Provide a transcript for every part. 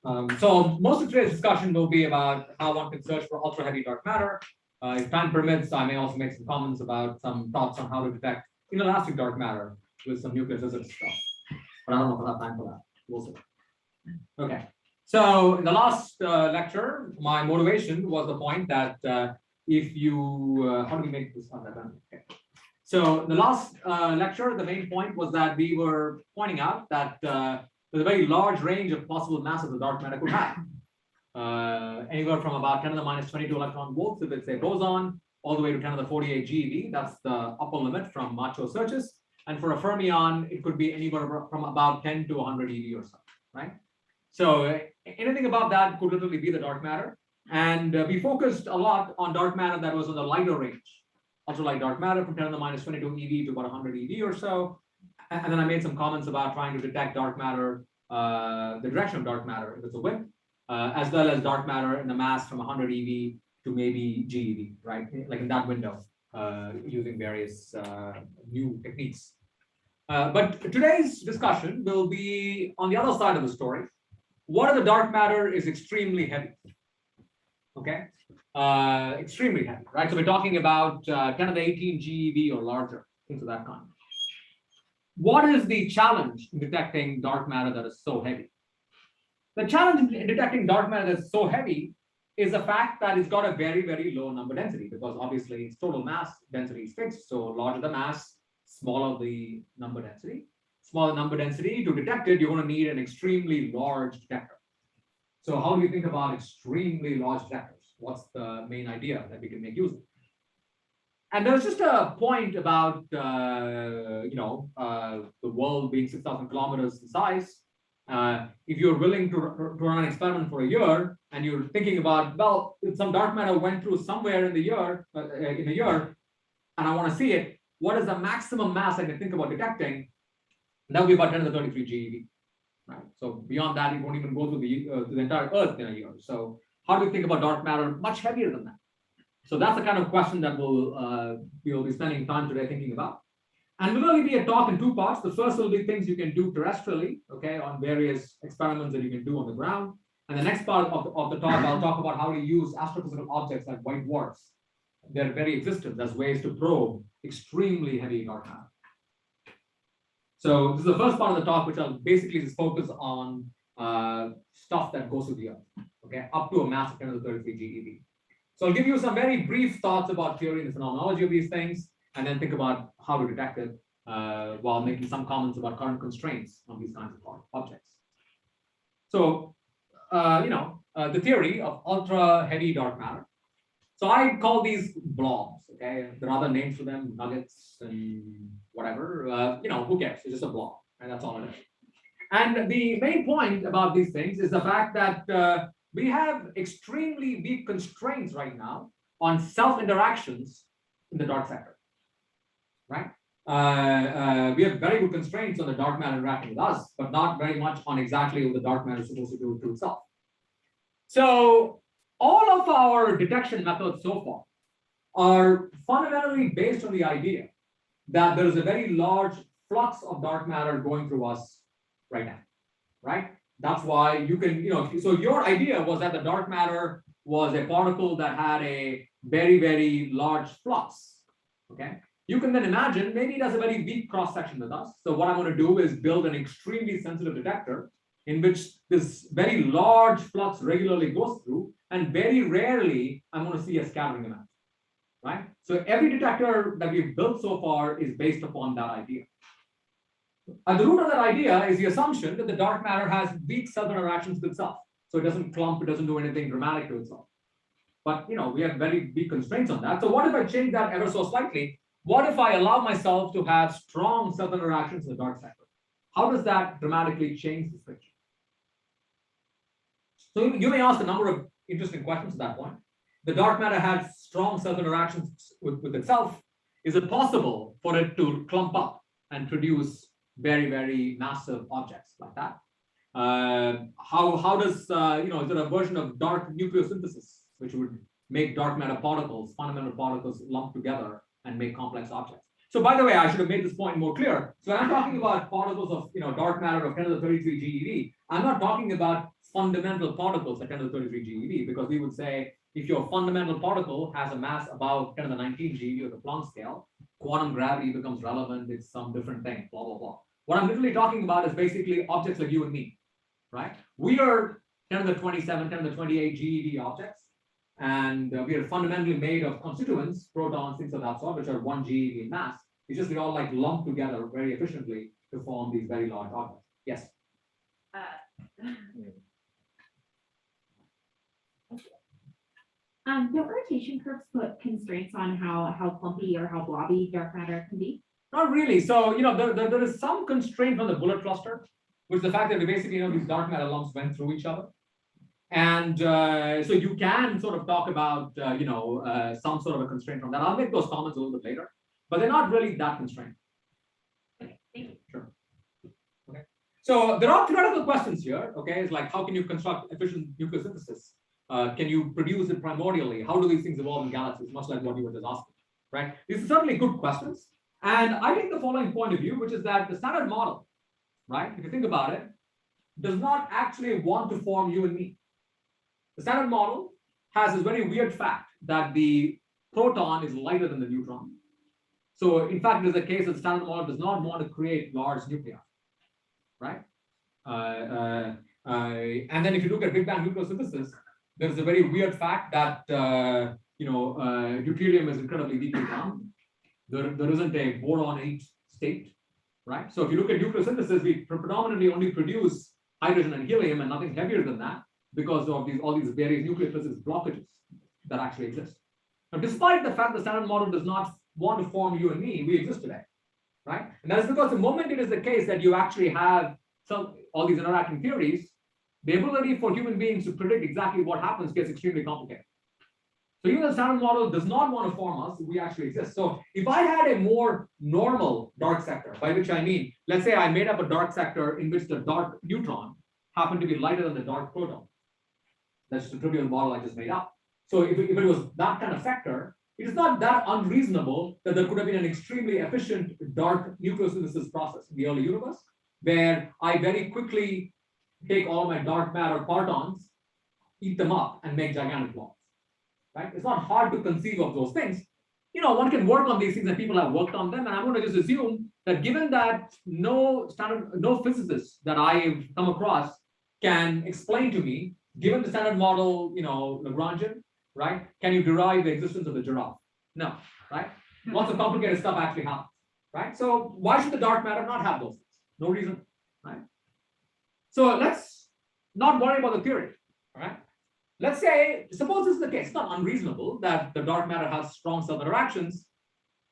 So most of today's discussion will be about how one can search for ultra-heavy dark matter. If time permits, I may also make some comments about some thoughts on how to detect inelastic dark matter with some nuclear physics stuff. But I don't know if I'll have time for that. We'll see. Okay. So in the last lecture, my motivation was the point that if you, how do we make this on that? Okay. So the last lecture, the main point was that we were pointing out that there's a very large range of possible masses the dark matter could have. Anywhere from about 10 to the minus 22 electron volts if it's a boson, all the way to 10 to the 48 GeV. That's the upper limit from macho searches. And for a fermion, it could be anywhere from about 10 to 100 eV or so, right? So anything above that could literally be the dark matter. And we focused a lot on dark matter that was on the lighter range, ultralight dark matter from 10 to the minus 22 eV to about 100 eV or so. And then I made some comments about trying to detect dark matter, the direction of dark matter if it's a WIMP, as well as dark matter in the mass from 100 eV to maybe GeV, right? Like in that window, using various new techniques. But today's discussion will be on the other side of the story. What if the dark matter is extremely heavy? Okay, extremely heavy, right? So we're talking about 10 to the 18 GeV or larger, things of that kind. What is the challenge in detecting dark matter that is so heavy? The challenge in detecting dark matter that's so heavy is the fact that it's got a very, very low number density, because obviously its total mass density is fixed. So larger the mass, smaller the number density. Smaller number density, to detect it, you're going to need an extremely large detector. So how do you think about extremely large detectors? What's the main idea that we can make use of? And there's just a point about the world being 6,000 kilometers in size. If you're willing to run an experiment for a year, and you're thinking about, well, if some dark matter went through somewhere in the year, and I want to see it, what is the maximum mass I can think about detecting? That would be about 10 to the 33 GeV. Right. So beyond that, it won't even go through the entire Earth in a year. So how do we think about dark matter much heavier than that? So that's the kind of question that we will be spending time today thinking about. And will really be a talk in two parts. The first will be things you can do terrestrially, okay, on various experiments that you can do on the ground. And the next part of the talk, I'll talk about how to use astrophysical objects like white dwarfs, their very existence, as ways to probe extremely heavy dark matter. So this is the first part of the talk, which I'll basically just focus on stuff that goes through the Earth, okay, up to a mass of 10 to the 33 GeV. So I'll give you some very brief thoughts about theory and the phenomenology of these things, and then think about how to detect it while making some comments about current constraints on these kinds of objects. So, the theory of ultra-heavy dark matter. So I call these blobs, okay? There are other names for them, nuggets and whatever. Who cares? It's just a blob, and that's all it is. And the main point about these things is the fact that we have extremely weak constraints right now on self-interactions in the dark sector, right? We have very good constraints on the dark matter interacting with us, but not very much on exactly what the dark matter is supposed to do to itself. So all of our detection methods so far are fundamentally based on the idea that there is a very large flux of dark matter going through us right now, right? That's why you can, so your idea was that the dark matter was a particle that had a very, very large flux, okay? You can then imagine maybe it has a very weak cross-section with us. So what I'm going to do is build an extremely sensitive detector in which this very large flux regularly goes through, and very rarely I'm going to see a scattering event, right? So every detector that we've built so far is based upon that idea. At the root of that idea is the assumption that the dark matter has weak self-interactions with itself. So it doesn't clump, it doesn't do anything dramatic to itself. But we have very weak constraints on that. So what if I change that ever so slightly? What if I allow myself to have strong self-interactions in the dark sector? How does that dramatically change this picture? So you may ask a number of interesting questions at that point. The dark matter has strong self-interactions with itself. Is it possible for it to clump up and produce very, very massive objects like that? How does, is there a version of dark nucleosynthesis which would make dark matter particles, fundamental particles, lumped together and make complex objects? So by the way, I should have made this point more clear. So when I'm talking about particles of dark matter of 10 to the 33 GeV, I'm not talking about fundamental particles at 10 to the 33 GeV, because we would say if your fundamental particle has a mass about 10 to the 19 GeV or the Planck scale, quantum gravity becomes relevant. It's some different thing, blah, blah, blah. What I'm literally talking about is basically objects like you and me, right? We are 10 to the 27, 10 to the 28 GeV objects, and we are fundamentally made of constituents, protons, things of that sort, which are 1 GeV in mass. It's just they all like lumped together very efficiently to form these very large objects. Yes? Don't rotation curves put constraints on how clumpy or how blobby dark matter can be? Not really. So, there is some constraint on the bullet cluster, which is the fact that basically, these dark matter lumps went through each other. And so you can sort of talk about, some sort of a constraint from that. I'll make those comments a little bit later, but they're not really that constrained. Okay, thank you. Sure. Okay. So there are theoretical questions here. Okay, it's like how can you construct efficient nucleosynthesis? Can you produce it primordially? How do these things evolve in galaxies? Much like what you were just asking, right? These are certainly good questions. And I take the following point of view, which is that the standard model, right, if you think about it, does not actually want to form you and me. The standard model has this very weird fact that the proton is lighter than the neutron. So in fact, there's a case that the standard model does not want to create large nuclei, right? And then if you look at Big Bang nucleosynthesis, there's a very weird fact that deuterium is incredibly weakly bound. There isn't a boron-8 state, right? So if you look at nucleosynthesis, we predominantly only produce hydrogen and helium and nothing heavier than that because of all these various nuclear physics blockages that actually exist. Now, despite the fact the standard model does not want to form you and me, we exist today, right? And that's because the moment it is the case that you actually have all these interacting theories, the ability for human beings to predict exactly what happens gets extremely complicated. So even the standard model does not want to form us, we actually exist. So if I had a more normal dark sector, by which I mean, let's say I made up a dark sector in which the dark neutron happened to be lighter than the dark proton. That's the trivial model I just made up. So if it was that kind of sector, it is not that unreasonable that there could have been an extremely efficient dark nucleosynthesis process in the early universe, where I very quickly take all my dark matter partons, eat them up, and make gigantic blobs. Right? It's not hard to conceive of those things. One can work on these things and people have worked on them. And I'm going to just assume that given that no physicist that I've come across can explain to me, given the standard model, Lagrangian, right? Can you derive the existence of the giraffe? No, right? Lots of complicated stuff actually happens, right? So why should the dark matter not have those things? No reason, right? So let's not worry about the theory, all right? Let's say, suppose this is the case, it's not unreasonable that the dark matter has strong self-interactions.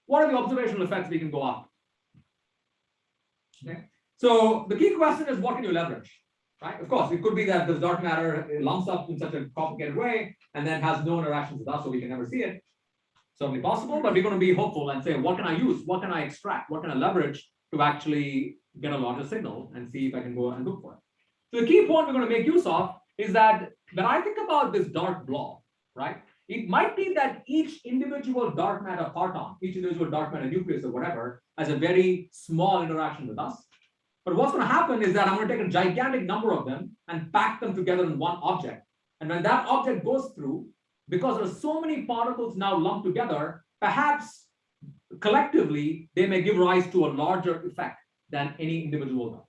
What are the observational effects we can go after? Okay. So the key question is, what can you leverage? Right? Of course, it could be that the dark matter lumps up in such a complicated way and then has no interactions with us, so we can never see it. Certainly possible, but we're going to be hopeful and say, what can I use? What can I extract? What can I leverage to actually get a larger signal and see if I can go and look for it? So the key point we're going to make use of is that when I think about this dark blob, right, it might be that each individual dark matter parton, each individual dark matter nucleus or whatever, has a very small interaction with us. But what's going to happen is that I'm going to take a gigantic number of them and pack them together in one object. And when that object goes through, because there are so many particles now lumped together, perhaps collectively, they may give rise to a larger effect than any individual does.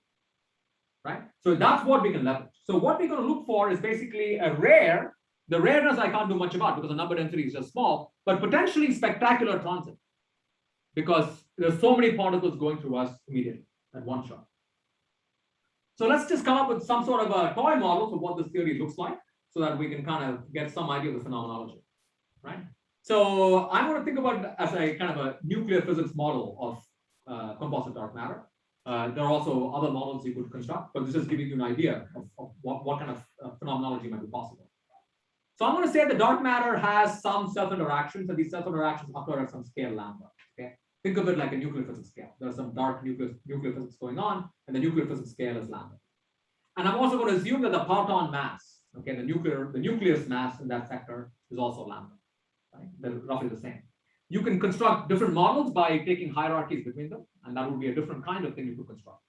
Right? So that's what we can leverage. So what we're going to look for is basically a rare, the rareness I can't do much about because the number density is just small, but potentially spectacular transit because there's so many particles going through us immediately at one shot. So let's just come up with some sort of a toy model for what this theory looks like so that we can kind of get some idea of the phenomenology, right? So I'm going to think about it as a kind of a nuclear physics model of composite dark matter. There are also other models you could construct, but this is giving you an idea of what kind of phenomenology might be possible. So I'm going to say the dark matter has some self-interactions, and these self-interactions occur at some scale lambda. Okay, think of it like a nuclear physics scale. There's some dark nuclear physics going on, and the nuclear physics scale is lambda. And I'm also going to assume that the parton mass, okay, the nucleus mass in that sector is also lambda. Right? They're roughly the same. You can construct different models by taking hierarchies between them, and that would be a different kind of thing you could construct.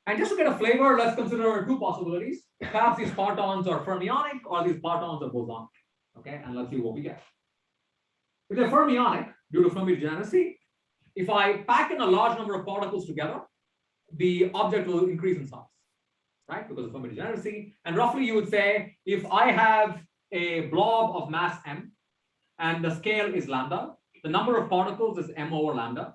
And just to get a flavor, let's consider two possibilities. Perhaps these partons are fermionic or these partons are bosonic. Okay, and let's see what we get. If they're fermionic, due to Fermi degeneracy, if I pack in a large number of particles together, the object will increase in size, right? Because of Fermi degeneracy. And roughly you would say, if I have a blob of mass m and the scale is lambda, the number of particles is m over lambda.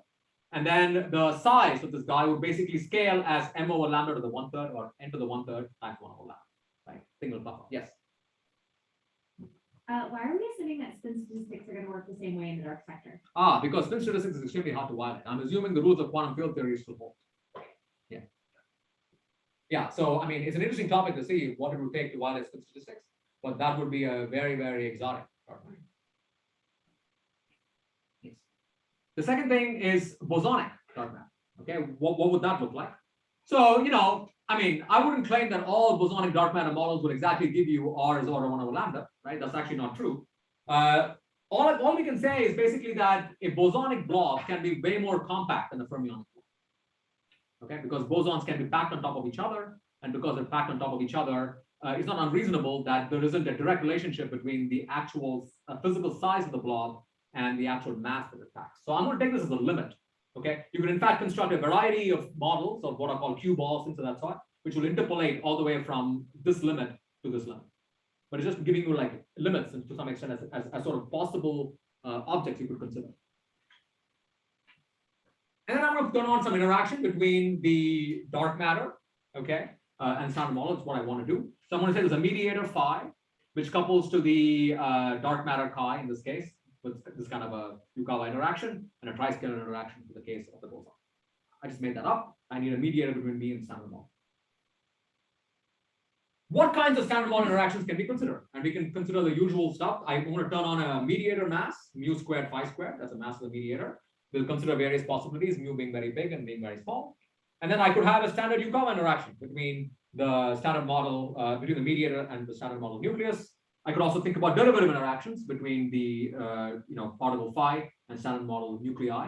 And then the size of this guy would basically scale as m over lambda to the 1/3 or n to the 1/3 times 1 over lambda, right? Single buffer. Yes. Why are we assuming that spin statistics are going to work the same way in the dark sector? Because spin statistics is extremely hard to violate. I'm assuming the rules of quantum field theory still hold. Yeah. Yeah. So, I mean, it's an interesting topic to see what it would take to violate spin statistics, but that would be a very, very exotic dark matter. Yes. The second thing is bosonic dark matter. Okay. What would that look like? So, I mean, I wouldn't claim that all bosonic dark matter models would exactly give you R is order 1 over lambda, right? That's actually not true. All we can say is basically that a bosonic blob can be way more compact than a fermionic blob. Okay, because bosons can be packed on top of each other, and because they're packed on top of each other, it's not unreasonable that there isn't a direct relationship between the actual physical size of the blob and the actual mass that it packs. So I'm going to take this as a limit. Okay, you can in fact construct a variety of models of what are called Q balls, things of that sort, which will interpolate all the way from this limit to this limit. But it's just giving you like limits and to some extent as sort of possible objects you could consider. And then I'm going to turn on some interaction between the dark matter, okay, and standard model. It's what I want to do. So I'm going to say there's a mediator phi, which couples to the dark matter chi in this case, with this kind of a Yukawa interaction and a triscalar interaction for the case of the boson. I just made that up. I need a mediator between me and standard model. What kinds of standard model interactions can we consider? And we can consider the usual stuff. I want to turn on a mediator mass, mu squared, phi squared. That's the mass of the mediator. We'll consider various possibilities, mu being very big and being very small. And then I could have a standard Yukawa interaction between the standard model, between the mediator and the standard model nucleus. I could also think about derivative interactions between the particle phi and standard model nuclei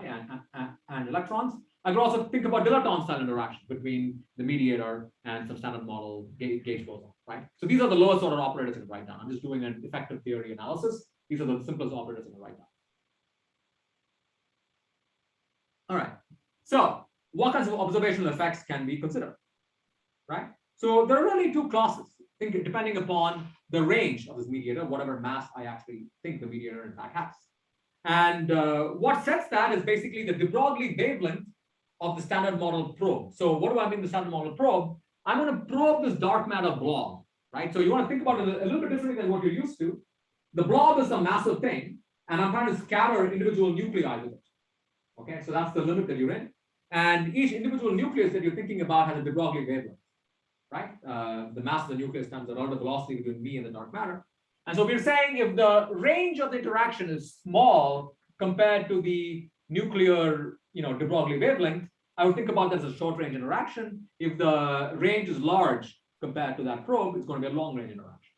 and electrons. I could also think about dilaton style interactions between the mediator and some standard model gauge boson, right? So these are the lowest order operators I can write down. I'm just doing an effective theory analysis. These are the simplest operators I can write down. All right. So what kinds of observational effects can we consider, right? So there are really two classes, depending upon the range of this mediator, whatever mass I actually think the mediator in fact has. And what sets that is basically the de Broglie wavelength of the standard model probe. So what do I mean the standard model probe? I'm going to probe this dark matter blob, right? So you want to think about it a little bit differently than what you're used to. The blob is a massive thing, and I'm trying to scatter individual nuclei with it. Okay, so that's the limit that you're in. And each individual nucleus that you're thinking about has a de Broglie wavelength, right? The mass of the nucleus times the relative velocity between me and the dark matter. And so we're saying if the range of the interaction is small compared to the nuclear, de Broglie wavelength, I would think about that as a short range interaction. If the range is large compared to that probe, it's going to be a long range interaction.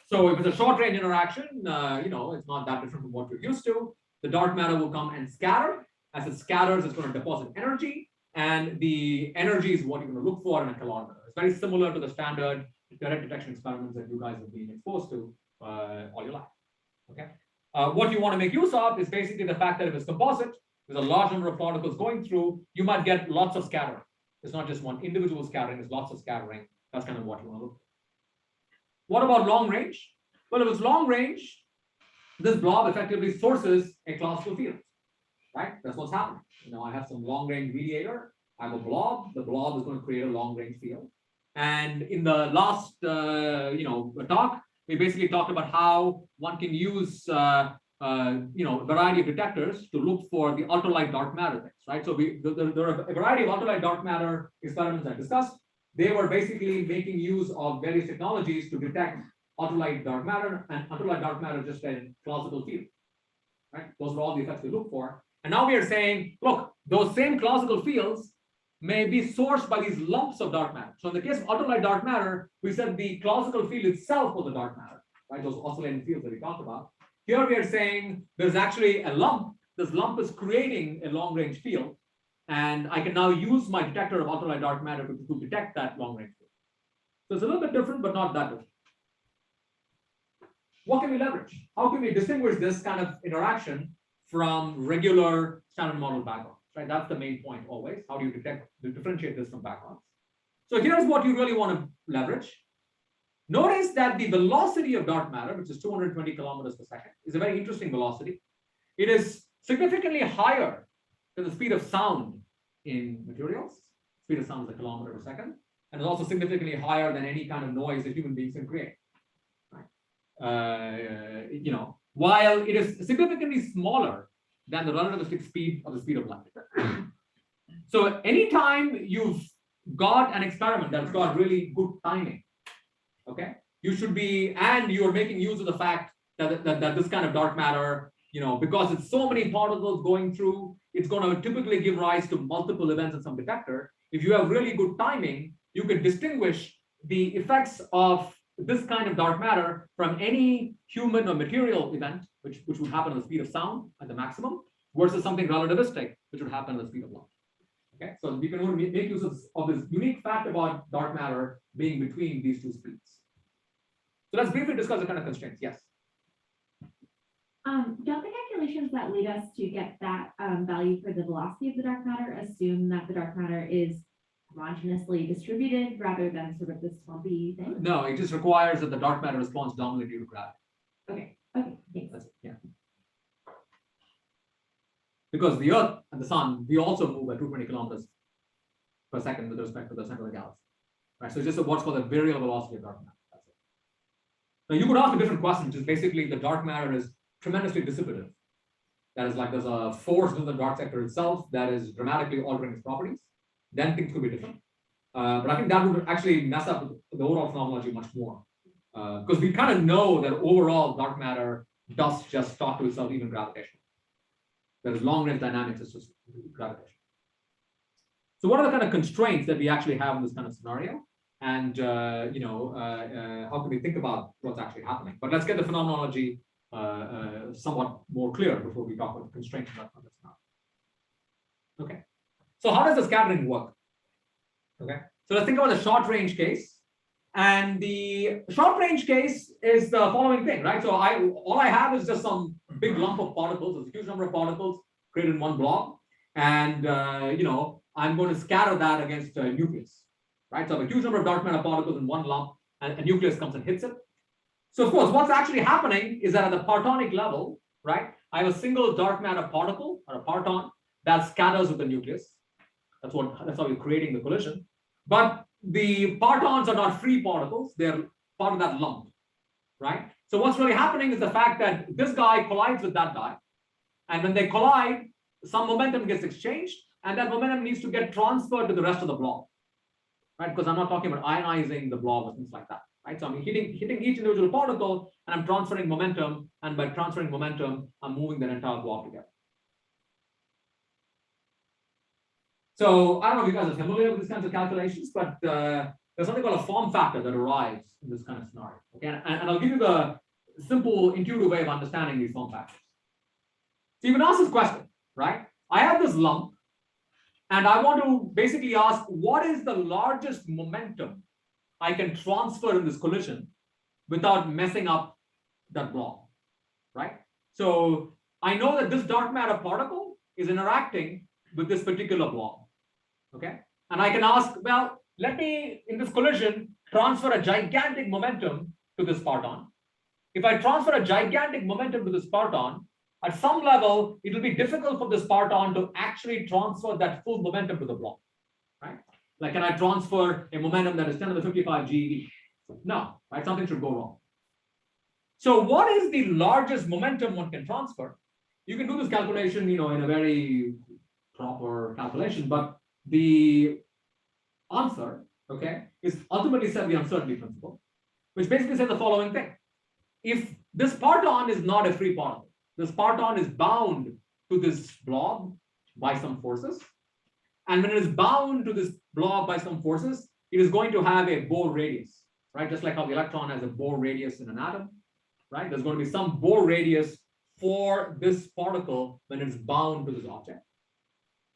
So if it's a short range interaction, it's not that different from what we're used to. The dark matter will come and scatter. As it scatters, it's going to deposit energy, and the energy is what you're going to look for in a calorimeter. It's very similar to the standard direct detection experiments that you guys have been exposed to all your life. Okay. What you want to make use of is basically the fact that if it's composite, there's a large number of particles going through, you might get lots of scattering. It's not just one individual scattering, it's lots of scattering. That's kind of what you want to look for. What about long range? Well, if it's long range, this blob effectively sources a classical field, right? That's what's happening. I have some long range mediator. I have a blob. The blob is going to create a long range field. And in the last, talk, we basically talked about how one can use, a variety of detectors to look for the ultralight dark matter things, right? So there are a variety of ultralight dark matter experiments I discussed. They were basically making use of various technologies to detect ultralight dark matter, and ultralight dark matter just a classical field, right? Those are all the effects we look for. And now we are saying, look, those same classical fields may be sourced by these lumps of dark matter. So in the case of ultralight dark matter, we said the classical field itself was the dark matter, right? Those oscillating fields that we talked about. Here we are saying there's actually a lump. This lump is creating a long-range field. And I can now use my detector of ultraviolet dark matter to detect that long range wave. So it's a little bit different, but not that different. What can we leverage? How can we distinguish this kind of interaction from regular standard model backgrounds, right? That's the main point always. How do you differentiate this from backgrounds? So here's what you really want to leverage. Notice that the velocity of dark matter, which is 220 kilometers per second, is a very interesting velocity. It is significantly higher than the speed of sound in materials. Speed of sound is a kilometer per second, and it's also significantly higher than any kind of noise that human beings can create. While it is significantly smaller than the relativistic speed of the speed of light. So anytime you've got an experiment that's got really good timing, okay, you should be, and you're making use of the fact that this kind of dark matter, because it's so many particles going through, it's going to typically give rise to multiple events in some detector. If you have really good timing, you can distinguish the effects of this kind of dark matter from any human or material event, which would happen at the speed of sound at the maximum, versus something relativistic, which would happen at the speed of light. Okay, so we can only make use of this unique fact about dark matter being between these two speeds. So let's briefly discuss the kind of constraints. Yes. Don't the calculations that lead us to get that value for the velocity of the dark matter assume that the dark matter is homogenously distributed rather than sort of this swampy thing? No, it just requires that the dark matter responds dominantly due to gravity. Okay, thanks. That's it, yeah. Because the Earth and the Sun, we also move at 220 kilometers per second with respect to the center of the galaxy. Right? So it's just what's called the virial velocity of dark matter. That's it. Now you could ask a different question, which is basically the dark matter is tremendously dissipative. That is, like, there's a force within the dark sector itself that is dramatically altering its properties. Then things could be different. But I think that would actually mess up the overall phenomenology much more. Because we kind of know that overall dark matter does just talk to itself, even gravitational. There is long range dynamics, it's just gravitation. So what are the kind of constraints that we actually have in this kind of scenario? And how can we think about what's actually happening? But let's get the phenomenology somewhat more clear before we talk about the constraints on this now. Okay. So how does the scattering work? Okay. So let's think about the short range case. And the short range case is the following thing, right? So all I have is just some big lump of particles. There's a huge number of particles created in one blob. And, I'm going to scatter that against a nucleus, right? So I have a huge number of dark matter particles in one lump, and a nucleus comes and hits it. So of course, what's actually happening is that at the partonic level, right, I have a single dark matter particle or a parton that scatters with the nucleus. That's how we're creating the collision. But the partons are not free particles; they're part of that lump, right? So what's really happening is the fact that this guy collides with that guy, and when they collide, some momentum gets exchanged, and that momentum needs to get transferred to the rest of the blob, right? Because I'm not talking about ionizing the blob or things like that. Right? So I'm hitting each individual particle, and I'm transferring momentum, and by transferring momentum, I'm moving the entire blob together. So I don't know if you guys are familiar with these kinds of calculations, but there's something called a form factor that arrives in this kind of scenario. Okay, and I'll give you the simple, intuitive way of understanding these form factors. So you can ask this question, right? I have this lump, and I want to basically ask, what is the largest momentum I can transfer in this collision without messing up that blob, right? So I know that this dark matter particle is interacting with this particular blob, okay? And I can ask, well, let me, in this collision, transfer a gigantic momentum to this parton. If I transfer a gigantic momentum to this parton, at some level, it will be difficult for this parton to actually transfer that full momentum to the blob, right? Like, can I transfer a momentum that is 10 to the 55 GeV? No, right? Something should go wrong. So what is the largest momentum one can transfer? You can do this calculation, in a very proper calculation, but the answer, okay, is ultimately set the uncertainty principle, which basically says the following thing. If this parton is not a free particle, this parton is bound to this blob by some forces. And when it is bound to this blob by some forces, it is going to have a Bohr radius, right? Just like how the electron has a Bohr radius in an atom, right? There's going to be some Bohr radius for this particle when it's bound to this object.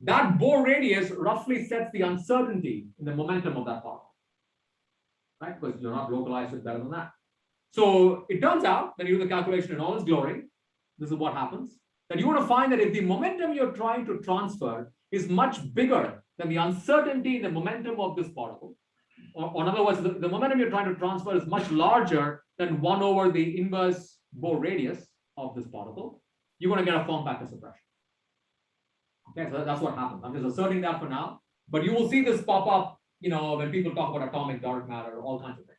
that Bohr radius roughly sets the uncertainty in the momentum of that particle, right? Because you're not localized it better than that. So it turns out that you do the calculation in all its glory. This is what happens. That you want to find that if the momentum you're trying to transfer is much bigger than the uncertainty in the momentum of this particle, or in other words, the momentum you're trying to transfer is much larger than 1 over the inverse Bohr radius of this particle, you're going to get a form factor suppression. Okay, so that's what happens. I'm just asserting that for now, but you will see this pop up, when people talk about atomic dark matter, all kinds of things,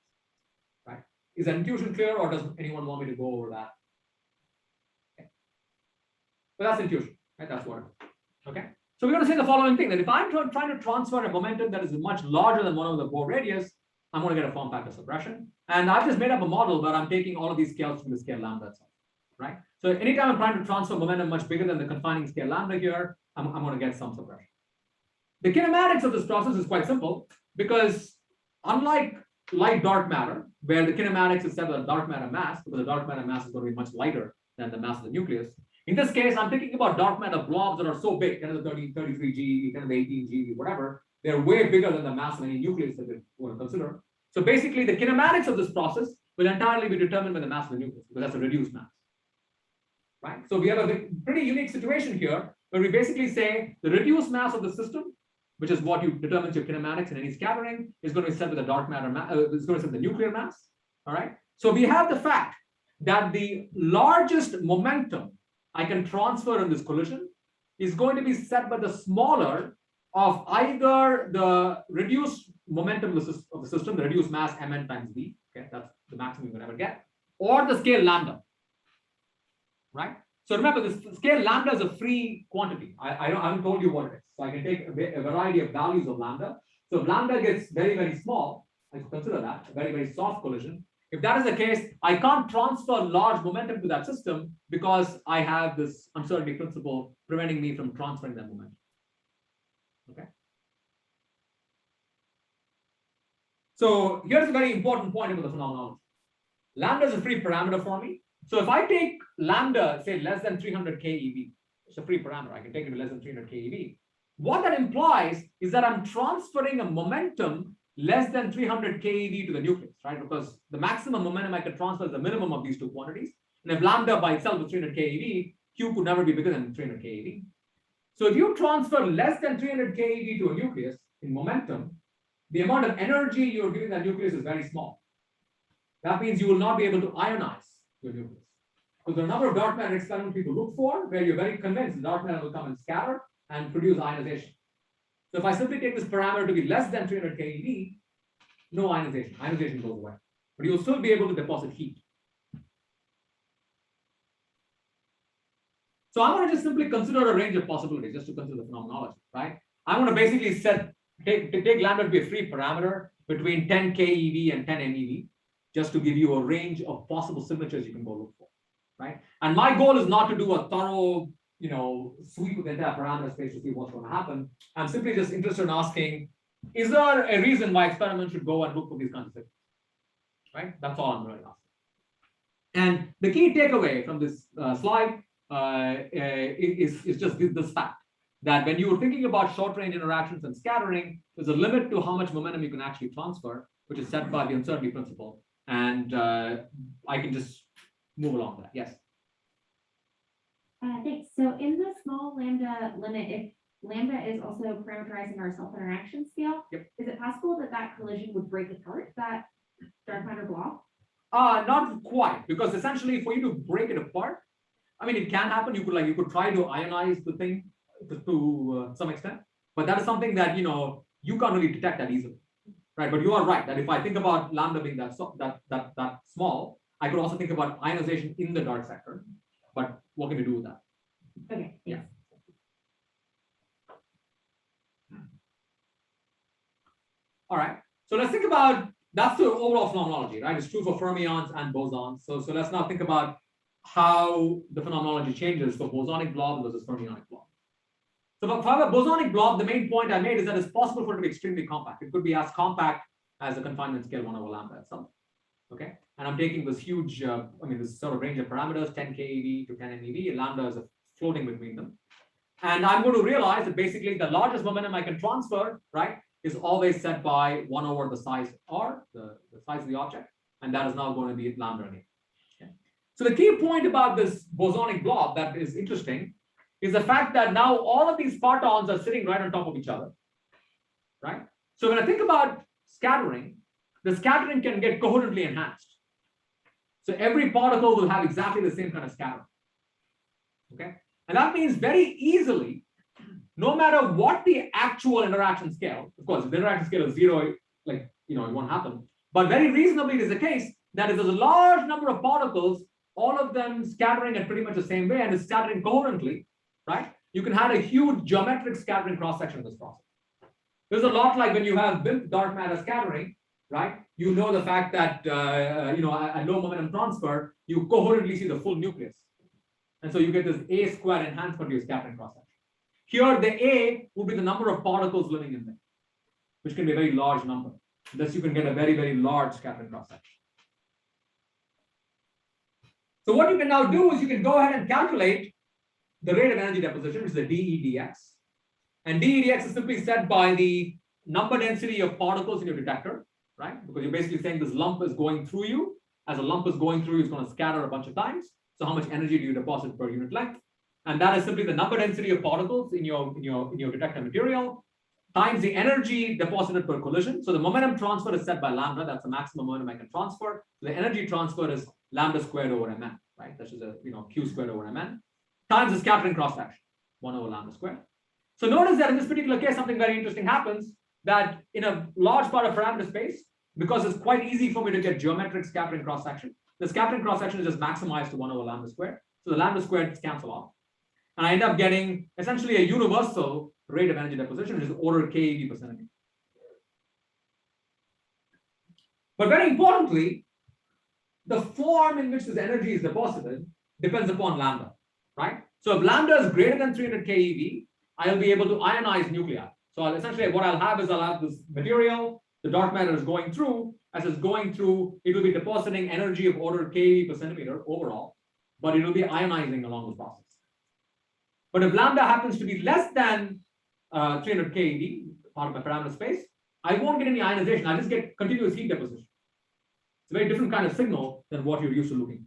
right? Is that intuition clear, or does anyone want me to go over that? Okay. But that's intuition, right? That's what. Okay. So we're going to say the following thing, that if I'm trying to transfer a momentum that is much larger than 1 over the Bohr radius, I'm going to get a form factor suppression. And I've just made up a model where I'm taking all of these scales from the scale lambda itself, right? So anytime I'm trying to transfer momentum much bigger than the confining scale lambda here, I'm going to get some suppression. The kinematics of this process is quite simple, because unlike light dark matter, where the kinematics is set with a dark matter mass, because the dark matter mass is going to be much lighter than the mass of the nucleus. In this case, I'm thinking about dark matter blobs that are so big, 10 to the 30, 33 GeV, 10 to the 18 GeV, whatever. They're way bigger than the mass of any nucleus that we want to consider. So basically, the kinematics of this process will entirely be determined by the mass of the nucleus, because that's a reduced mass, right? So we have a pretty unique situation here, where we basically say the reduced mass of the system, which is what you determines your kinematics in any scattering, is going to be set with the dark matter mass, is going to set the nuclear mass. All right. So we have the fact that the largest momentum I can transfer in this collision is going to be set by the smaller of either the reduced momentum of the system, the reduced mass mn times v. Okay, that's the maximum you can ever get, or the scale lambda. Right. So remember, this scale lambda is a free quantity. I haven't told you what it is. So I can take a variety of values of lambda. So if lambda gets very, very small, I consider that a very, very soft collision. If that is the case, I can't transfer large momentum to that system because I have this uncertainty principle preventing me from transferring that momentum. Okay. So here's a very important point about the phenomenology. Lambda is a free parameter for me. So if I take lambda, say less than 300 keV, it's a free parameter. I can take it to less than 300 keV. What that implies is that I'm transferring a momentum less than 300 keV to the nucleus, right? Because the maximum momentum I can transfer is the minimum of these two quantities. And if lambda by itself is 300 keV, Q could never be bigger than 300 keV. So if you transfer less than 300 keV to a nucleus in momentum, the amount of energy you're giving that nucleus is very small. That means you will not be able to ionize your nucleus. So there are a number of dark matter experiments people look for where you're very convinced the dark matter will come and scatter and produce ionization. So if I simply take this parameter to be less than 300 keV, no ionization. Ionization goes away. But you'll still be able to deposit heat. So I'm going to just simply consider a range of possibilities just to consider the phenomenology, right? I'm going to basically take lambda to be a free parameter between 10 keV and 10 MeV, just to give you a range of possible signatures you can go look for, right? And my goal is not to do a thorough, sweep of the entire parameter space to see what's going to happen. I'm simply just interested in asking, is there a reason why experiments should go and look for these kinds of signatures, right? That's all I'm really asking. And the key takeaway from this slide is just this fact that when you're thinking about short range interactions and scattering, there's a limit to how much momentum you can actually transfer, which is set by the uncertainty principle. And I can just move along that. Yes. Thanks. So in the small lambda limit, if lambda is also parameterizing our self-interaction scale, yep. Is it possible that that collision would break apart that dark matter blob? Not quite, because essentially for you to break it apart, I mean, it can happen. You could try to ionize the thing to some extent, but that is something that you can't really detect that easily, right? But you are right that if I think about lambda being that small, I could also think about ionization in the dark sector. But what can we do with that? Okay. Yeah. All right. So let's think about that's the overall phenomenology, right? It's true for fermions and bosons. So let's now think about how the phenomenology changes for bosonic blob versus fermionic blob. So for a bosonic blob, the main point I made is that it's possible for it to be extremely compact. It could be as compact as the confinement scale 1 over lambda itself. Okay, and I'm taking this huge, this sort of range of parameters, 10 keV to 10 MeV, and lambda is floating between them. And I'm going to realize that basically the largest momentum I can transfer, right, is always set by 1 over the size r, the size of the object, and that is now going to be lambda again. Okay. So the key point about this bosonic blob that is interesting is the fact that now all of these partons are sitting right on top of each other, right? So when I think about scattering, the scattering can get coherently enhanced. So every particle will have exactly the same kind of scattering. Okay, and that means very easily, no matter what the actual interaction scale, of course, if the interaction scale is 0, like, it won't happen. But very reasonably, it is the case that if there's a large number of particles, all of them scattering at pretty much the same way and is scattering coherently, right? You can have a huge geometric scattering cross-section in this process. There's a lot like when you have built dark matter scattering, right? You know the fact that, at low momentum transfer, you coherently see the full nucleus. And so you get this A square enhancement to your scattering cross-section. Here, the A would be the number of particles living in there, which can be a very large number. Thus, you can get a very, very large scattering cross-section. So what you can now do is you can go ahead and calculate the rate of energy deposition, which is the dEdx. And dEdx is simply set by the number density of particles in your detector, right? Because you're basically saying this lump is going through you. As a lump is going through you, it's going to scatter a bunch of times. So how much energy do you deposit per unit length? And that is simply the number density of particles in your detector material times the energy deposited per collision. So the momentum transfer is set by lambda. That's the maximum momentum I can transfer. The energy transfer is lambda squared over mn, right? That's just q squared over mn times the scattering cross section, 1 over lambda squared. So notice that in this particular case, something very interesting happens, that in a large part of parameter space, because it's quite easy for me to get geometric scattering cross section, the scattering cross section is just maximized to 1 over lambda squared. So the lambda squared cancel off. And I end up getting essentially a universal rate of energy deposition, which is order keV per centimeter. But very importantly, the form in which this energy is deposited depends upon lambda, right? So if lambda is greater than 300 keV, I'll be able to ionize nuclei. So essentially what I'll have this material, the dark matter is going through. As it's going through, it will be depositing energy of order keV per centimeter overall, but it will be ionizing along the process. But if lambda happens to be less than 300 keV, part of my parameter space, I won't get any ionization. I just get continuous heat deposition. It's a very different kind of signal than what you're used to looking for.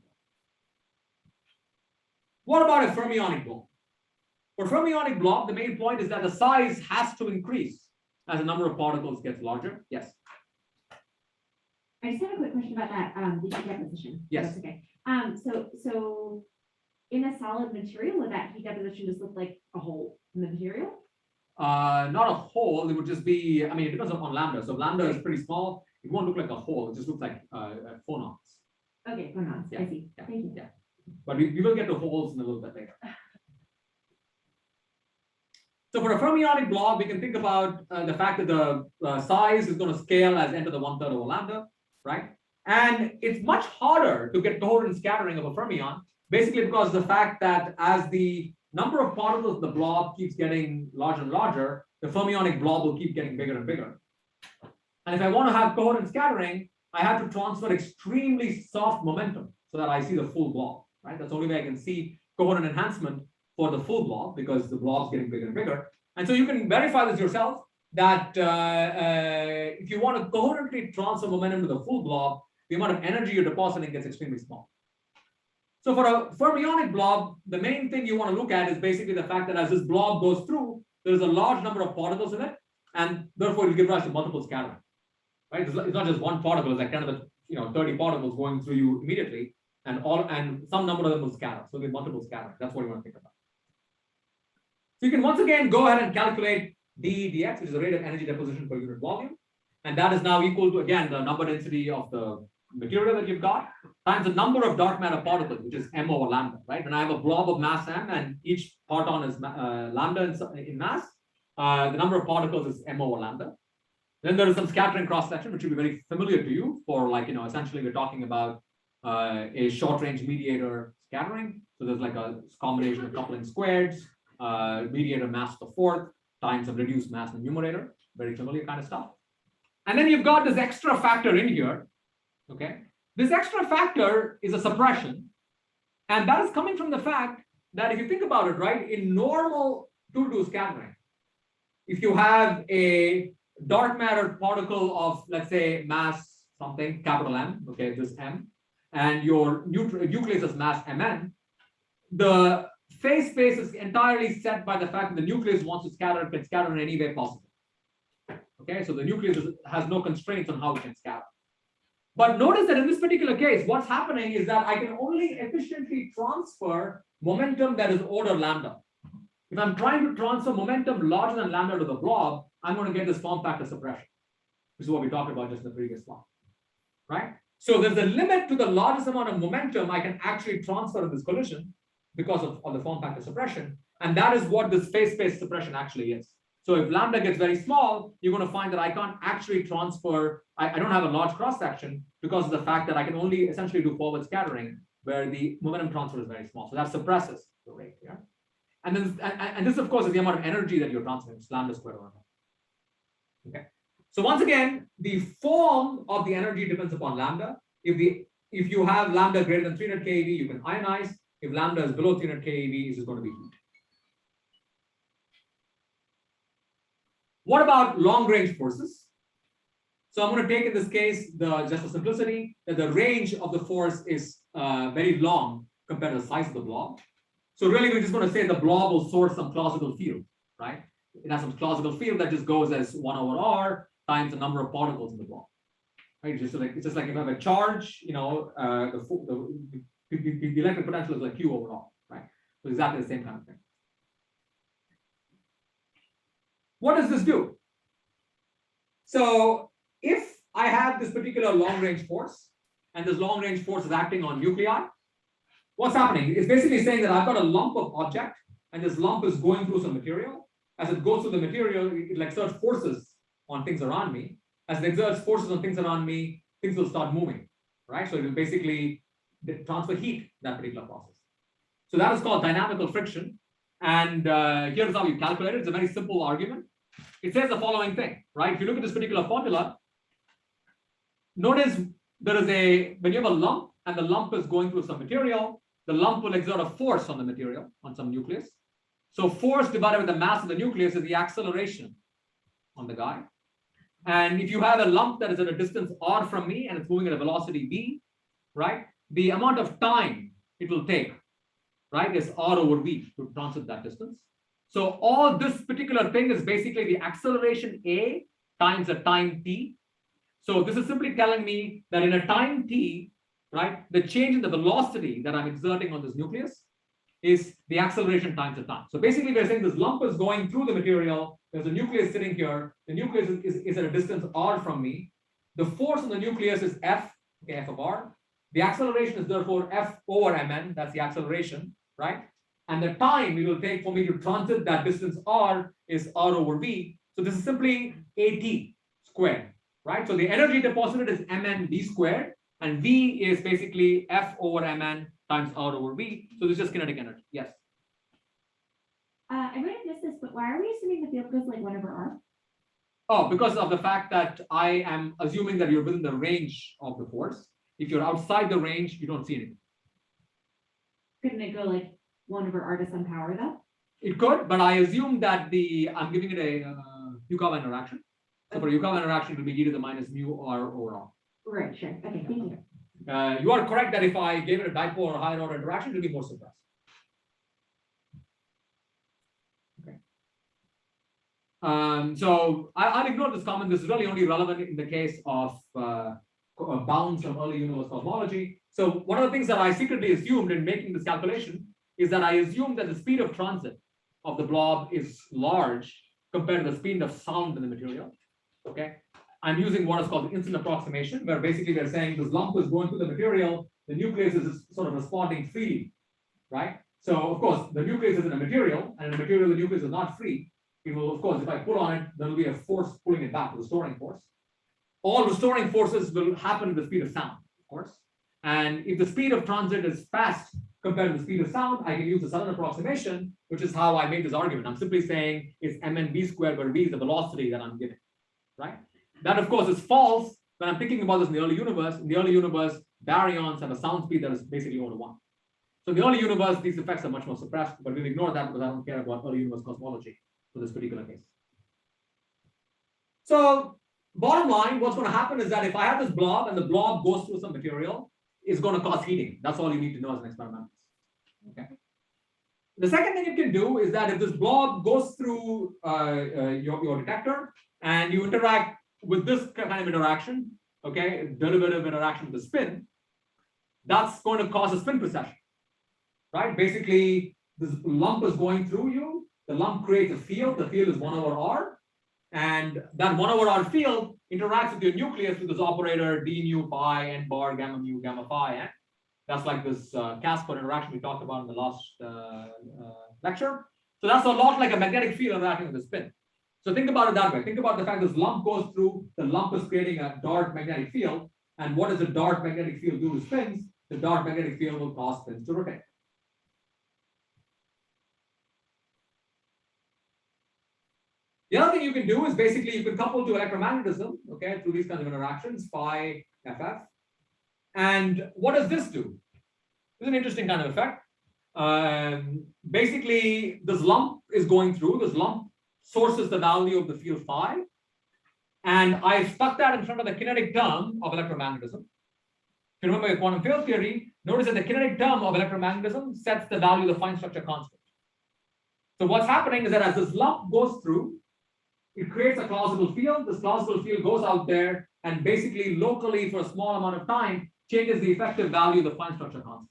What about a fermionic blob? For fermionic blob, the main point is that the size has to increase as the number of particles gets larger. Yes. I just have a quick question about that, the heat deposition. Yes. That's okay. So in a solid material, would that heat deposition just look like a hole in the material? Not a hole. It would just be, it depends upon lambda. So if lambda is pretty small, it won't look like a hole. It just looks like phonons. Okay, phonons. Yeah. I see. Yeah. Thank you. Yeah. But we will get to holes in a little bit later. So for a fermionic blob, we can think about the fact that the size is going to scale as n to the 1/3 over lambda, right? And it's much harder to get coherent scattering of a fermion, basically because the fact that as the number of particles in the blob keeps getting larger and larger, the fermionic blob will keep getting bigger and bigger. And if I want to have coherent scattering, I have to transfer extremely soft momentum so that I see the full blob, right? That's the only way I can see coherent enhancement for the full blob, because the blob's getting bigger and bigger. And so you can verify this yourself, that if you want to coherently transfer momentum to the full blob, the amount of energy you're depositing gets extremely small. So for a fermionic blob, the main thing you want to look at is basically the fact that as this blob goes through, there's a large number of particles in it, and therefore it will give rise to multiple scattering. Right? It's not just one particle, it's like kind of 30 particles going through you immediately, and some number of them will scatter. So there's multiple scattering. That's what you want to think about. So you can once again go ahead and calculate dEdx, which is the rate of energy deposition per unit volume. And that is now equal to, again, the number density of the material that you've got times the number of dark matter particles, which is m over lambda, right? When I have a blob of mass m and each parton is lambda in mass, the number of particles is m over lambda. Then there is some scattering cross section, which will be very familiar to you for essentially we're talking about a short range mediator scattering. So there's like a combination of coupling squareds, mediator mass to the fourth times some reduced mass in the numerator, very familiar kind of stuff. And then you've got this extra factor in here. Okay, this extra factor is a suppression, and that is coming from the fact that if you think about it, right, in normal to do scattering. If you have a dark matter particle of, let's say, mass something, capital M, okay, this M, and your nucleus is mass Mn, the phase space is entirely set by the fact that the nucleus wants to scatter, can scatter in any way possible. Okay, so the nucleus has no constraints on how it can scatter. But notice that in this particular case, what's happening is that I can only efficiently transfer momentum that is order lambda. If I'm trying to transfer momentum larger than lambda to the blob, I'm going to get this form factor suppression. This is what we talked about just in the previous one, right? So there's a limit to the largest amount of momentum I can actually transfer in this collision because of the form factor suppression. And that is what this phase space suppression actually is. So if lambda gets very small, you're going to find that I can't actually transfer, I don't have a large cross section because of the fact that I can only essentially do forward scattering where the momentum transfer is very small. So that suppresses the rate here. And then, and this, of course, is the amount of energy that you're transferring, it's lambda squared over. Okay. So once again, the form of the energy depends upon lambda. If you have lambda greater than 300 keV, you can ionize. If lambda is below 300 keV, this is going to be heat. What about long range forces? So I'm going to take in this case, just for simplicity, that the range of the force is very long compared to the size of the blob. So really, we're just going to say the blob will source some classical field, right? It has some classical field that just goes as 1 over r times the number of particles in the blob. Right? It's just like if I have a charge, you know, the electric potential is like Q over r, right? So exactly the same kind of thing. What does this do? So if I have this particular long-range force, and this long-range force is acting on nuclei, what's happening? It's basically saying that I've got a lump of object, and this lump is going through some material. As it goes through the material, it exerts forces on things around me. As it exerts forces on things around me, things will start moving, right? So it will basically transfer heat, that particular process. So that is called dynamical friction. And here's how you calculate it. It's a very simple argument. It says the following thing, right? If you look at this particular formula, notice there is when you have a lump and the lump is going through some material, the lump will exert a force on the material, on some nucleus. So force divided by the mass of the nucleus is the acceleration on the guy. And if you have a lump that is at a distance r from me and it's moving at a velocity v, right? The amount of time it will take, right, is r over v to transit that distance. So all this particular thing is basically the acceleration a times a time t. So this is simply telling me that in a time t, right, the change in the velocity that I'm exerting on this nucleus is the acceleration times the time. So basically we're saying this lump is going through the material. There's a nucleus sitting here. The nucleus is at a distance r from me. The force on the nucleus is F, okay, F of r. The acceleration is therefore F over mn, that's the acceleration, right? And the time it will take for me to transit that distance r is r over v. So this is simply at squared, right? So the energy deposited is mn v squared, and v is basically F over mn times r over v. So this is just kinetic energy. Yes. I might have missed this, but why are we assuming the field goes like 1 over r? Oh, because of the fact that I am assuming that you're within the range of the force. If you're outside the range, you don't see anything. Couldn't it go like 1 over r to some power though? It could, but I assume that I'm giving it a Yukawa interaction. So for a Yukawa interaction, it will be e to the minus mu r over r. Right, sure. Okay, thank you. You are correct that if I gave it a dipole or higher order interaction, it will be more suppressed. Okay. So I'll ignore this comment. This is really only relevant in the case of bounds from early universe cosmology. So one of the things that I secretly assumed in making this calculation is that I assumed that the speed of transit of the blob is large compared to the speed of sound in the material. Okay. I'm using what is called the instant approximation, where basically we're saying this lump is going through the material, the nucleus is sort of responding freely, right? So of course, the nucleus is in a material, and in a material, the nucleus is not free. It will, of course, if I pull on it, there will be a force pulling it back, a restoring force. All restoring forces will happen at the speed of sound, of course. And if the speed of transit is fast compared to the speed of sound, I can use the sudden approximation, which is how I made this argument. I'm simply saying it's mn v squared, where v is the velocity that I'm giving, right? That, of course, is false when I'm thinking about this in the early universe. In the early universe, baryons have a sound speed that is basically over 1. So in the early universe, these effects are much more suppressed, but we'll ignore that because I don't care about early universe cosmology for this particular case. So bottom line, what's going to happen is that if I have this blob and the blob goes through some material, it's going to cause heating. That's all you need to know as an experimentalist. Okay. The second thing it can do is that if this blob goes through your detector and you interact with this kind of interaction, okay, derivative interaction with the spin, that's going to cause a spin precession, right? Basically, this lump is going through you. The lump creates a field. The field is 1 over r. And that 1 over r field interacts with your nucleus with this operator d nu phi n bar gamma mu gamma phi n. That's like this Casper interaction we talked about in the last lecture. So that's a lot like a magnetic field interacting with the spin. So think about it that way. Think about the fact this lump goes through, the lump is creating a dark magnetic field. And what does the dark magnetic field do to spins? The dark magnetic field will cause spins to rotate. The other thing you can do is basically you can couple to electromagnetism, okay, through these kinds of interactions, phi, ff. And what does this do? This is an interesting kind of effect. Basically, this lump is going through, this lump sources the value of the field phi. And I stuck that in front of the kinetic term of electromagnetism. If you remember your quantum field theory, notice that the kinetic term of electromagnetism sets the value of the fine structure constant. So what's happening is that as this lump goes through, it creates a clausical field. This clausical field goes out there and basically locally for a small amount of time changes the effective value of the fine structure constant.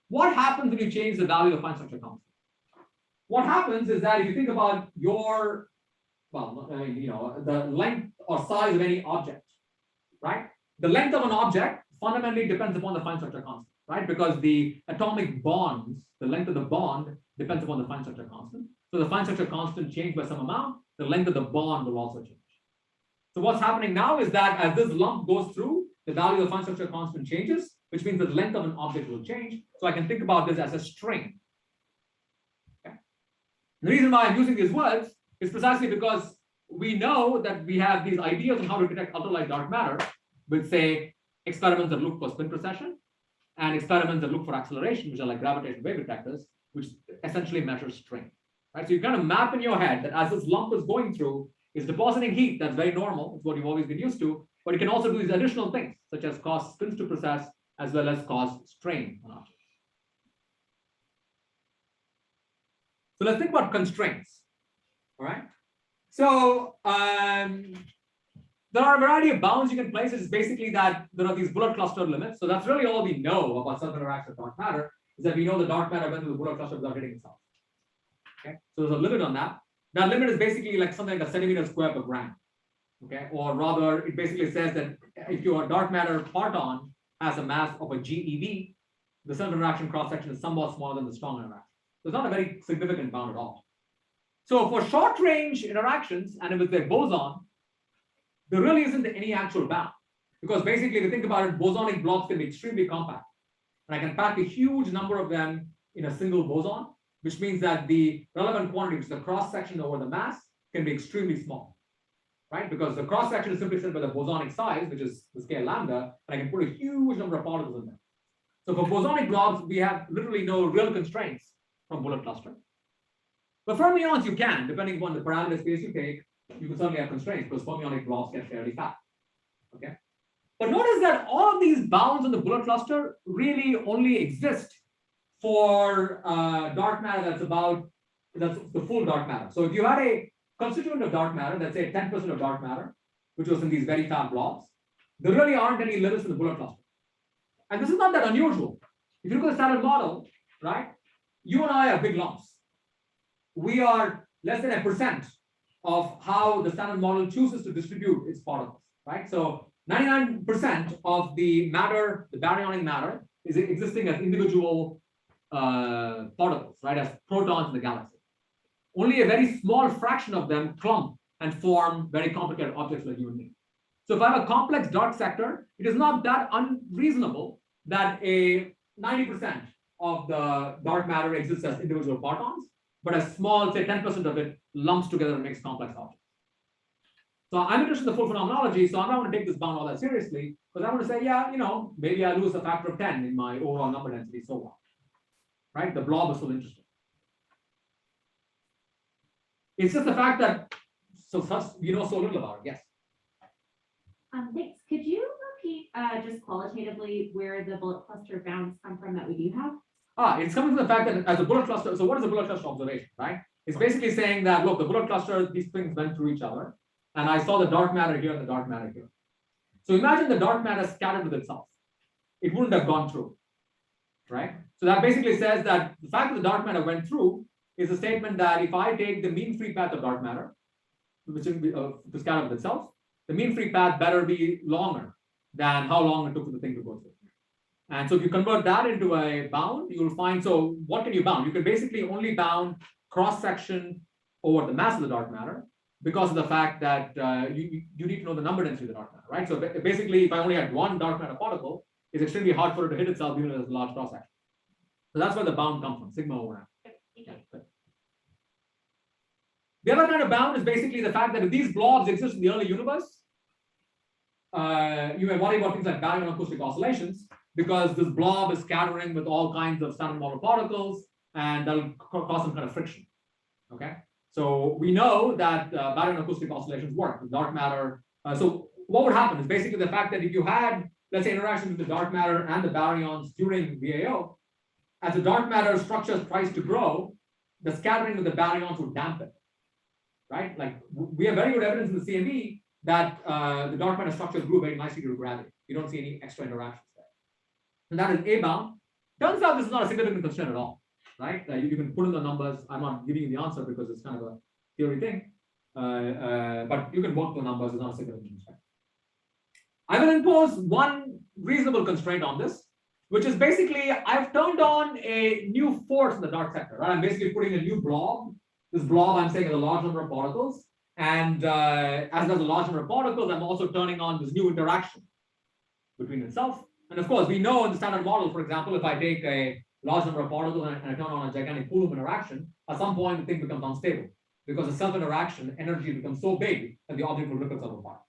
What happens when you change the value of the fine structure constant? What happens is that if you think about your, well, I mean, the length or size of any object, right? The length of an object fundamentally depends upon the fine structure constant, right? Because the atomic bonds, the length of the bond depends upon the fine structure constant. So the fine structure constant changed by some amount, the length of the bond will also change. So what's happening now is that as this lump goes through, the value of the fine structure constant changes, which means the length of an object will change. So I can think about this as a string. Okay. The reason why I'm using these words is precisely because we know that we have these ideas on how to detect ultralight dark matter with, say, experiments that look for spin precession and experiments that look for acceleration, which are like gravitational wave detectors, which essentially measure strain. Right? So you kind of map in your head that as this lump is going through, it's depositing heat. That's very normal. It's what you've always been used to. But you can also do these additional things, such as cause spins to precess, as well as cause strain on objects. So let's think about constraints. All right. So there are a variety of bounds you can place. It's basically that there are these bullet cluster limits. So that's really all we know about self-interaction of dark matter, is that we know the dark matter went through the bullet cluster without hitting itself. Okay. So there's a limit on that. That limit is basically like something like a centimeter square per gram. Okay. Or rather, it basically says that if your dark matter parton has a mass of a GeV, the self-interaction cross-section is somewhat smaller than the strong interaction. So it's not a very significant bound at all. So for short-range interactions, and if it's a boson, there really isn't any actual bound. Because basically, if you think about it, bosonic blobs can be extremely compact. And I can pack a huge number of them in a single boson, which means that the relevant quantity, which is the cross-section over the mass, can be extremely small. Right? Because the cross-section is simply set by the bosonic size, which is the scale lambda, and I can put a huge number of particles in there. So for bosonic blobs, we have literally no real constraints from bullet cluster. But fermions you can, depending upon the parameter space you take, you can certainly have constraints because fermionic blobs get fairly fat. Okay. But notice that all of these bounds in the bullet cluster really only exist for dark matter that's the full dark matter. So if you had a constituent of dark matter, let's say 10% of dark matter, which was in these very fat blobs, there really aren't any limits in the bullet cluster. And this is not that unusual. If you look at the standard model, right, you and I are big lumps. We are less than 1% of how the standard model chooses to distribute its particles, right? So 99% of the matter, the baryonic matter, is existing as individual particles, right, as protons in the galaxy. Only a very small fraction of them clump and form very complicated objects like you and me. So if I have a complex dark sector, it is not that unreasonable that a 90% of the dark matter exists as individual partons, but a small, say 10% of it lumps together and makes complex objects. So I'm interested in the full phenomenology, so I'm not going to take this bound all that seriously, because I want to say, yeah, maybe I lose a factor of 10 in my overall number density, so on. Right? The blob is still interesting. It's just the fact that we know so little about it. Yes. Thanks. Could you repeat just qualitatively where the bullet cluster bounds come from that we do have? It's coming from the fact that as a bullet cluster, so what is a bullet cluster observation, right? It's basically saying that, look, the bullet cluster, these things went through each other, and I saw the dark matter here and the dark matter here. So imagine the dark matter scattered with itself. It wouldn't have gone through, right? So that basically says that the fact that the dark matter went through is a statement that if I take the mean free path of dark matter, which is to scatter with itself, the mean free path better be longer than how long it took for the thing to go through. And so if you convert that into a bound, you'll find, so what can you bound? You can basically only bound cross-section over the mass of the dark matter because of the fact that you need to know the number density of the dark matter, right? So basically, if I only had one dark matter particle, it's extremely hard for it to hit itself even if there's a large cross-section. So that's where the bound comes from, sigma over m. The other kind of bound is basically the fact that if these blobs exist in the early universe, you may worry about things like baryon acoustic oscillations, because this blob is scattering with all kinds of standard model particles, and that'll cause some kind of friction. Okay, so we know that baryon acoustic oscillations work with dark matter. So what would happen is basically the fact that if you had, let's say, interactions with the dark matter and the baryons during VAO, as the dark matter structures tries to grow, the scattering of the baryons would dampen. Right, like we have very good evidence in the CME that the dark matter structures grew very nicely due to gravity. You don't see any extra interactions there. And that is A bound. Turns out this is not a significant constraint at all, right? You can put in the numbers. I'm not giving you the answer because it's kind of a theory thing, but you can work the numbers. It's not a significant constraint. I will impose one reasonable constraint on this, which is basically I've turned on a new force in the dark sector. Right? I'm basically putting a new blob. This blob, I'm saying, is a large number of particles. And as there's a large number of particles, I'm also turning on this new interaction between itself. And of course, we know in the standard model, for example, if I take a large number of particles and I turn on a gigantic Coulomb interaction, at some point the thing becomes unstable because the self-interaction energy becomes so big that the object will rip itself apart.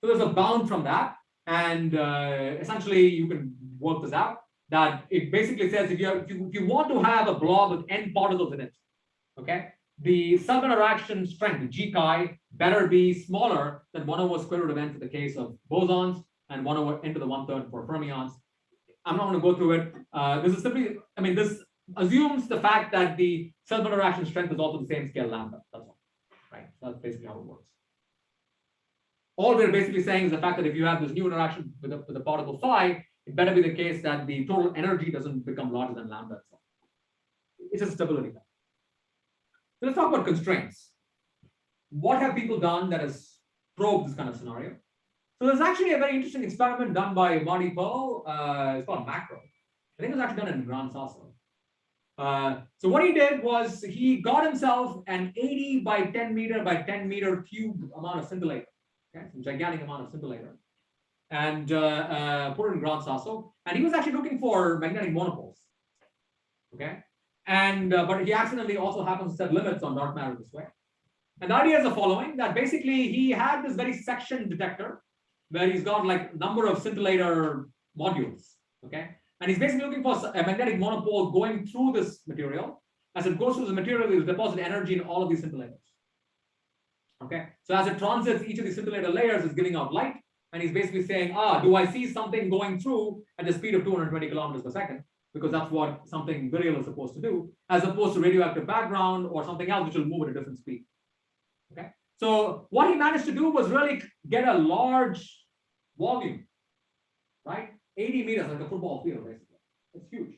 So there's a bound from that. And essentially, you can work this out, that it basically says if you want to have a blob with n particles in it, okay, the self-interaction strength, G chi, better be smaller than 1 over square root of n for the case of bosons and 1 over n to the 1/3 for fermions. I'm not going to go through it. This is simply, this assumes the fact that the self-interaction strength is also the same scale lambda. That's all, right? So that's basically how it works. All we're basically saying is the fact that if you have this new interaction with the particle phi, it better be the case that the total energy doesn't become larger than lambda itself. It's a stability thing. So let's talk about constraints. What have people done that has probed this kind of scenario? So there's actually a very interesting experiment done by Marty Pearl. It's called Macro. I think it was actually done in Gran Sasso. So what he did was he got himself an 80 by 10 meter by 10 meter cube amount of scintillator, okay, some gigantic amount of scintillator, and put it in Gran Sasso. And he was actually looking for magnetic monopoles, okay? And but he accidentally also happens to set limits on dark matter this way. And the idea is the following: that basically he had this very section detector where he's got like number of scintillator modules, okay? And he's basically looking for a magnetic monopole going through this material. As it goes through the material, it will deposit energy in all of these scintillators. Okay, so as it transits each of these scintillator layers, is giving out light, and he's basically saying, do I see something going through at the speed of 220 kilometers per second? Because that's what something virial is supposed to do, as opposed to radioactive background or something else which will move at a different speed. Okay, so what he managed to do was really get a large volume, right? 80 meters, like a football field, basically. It's huge.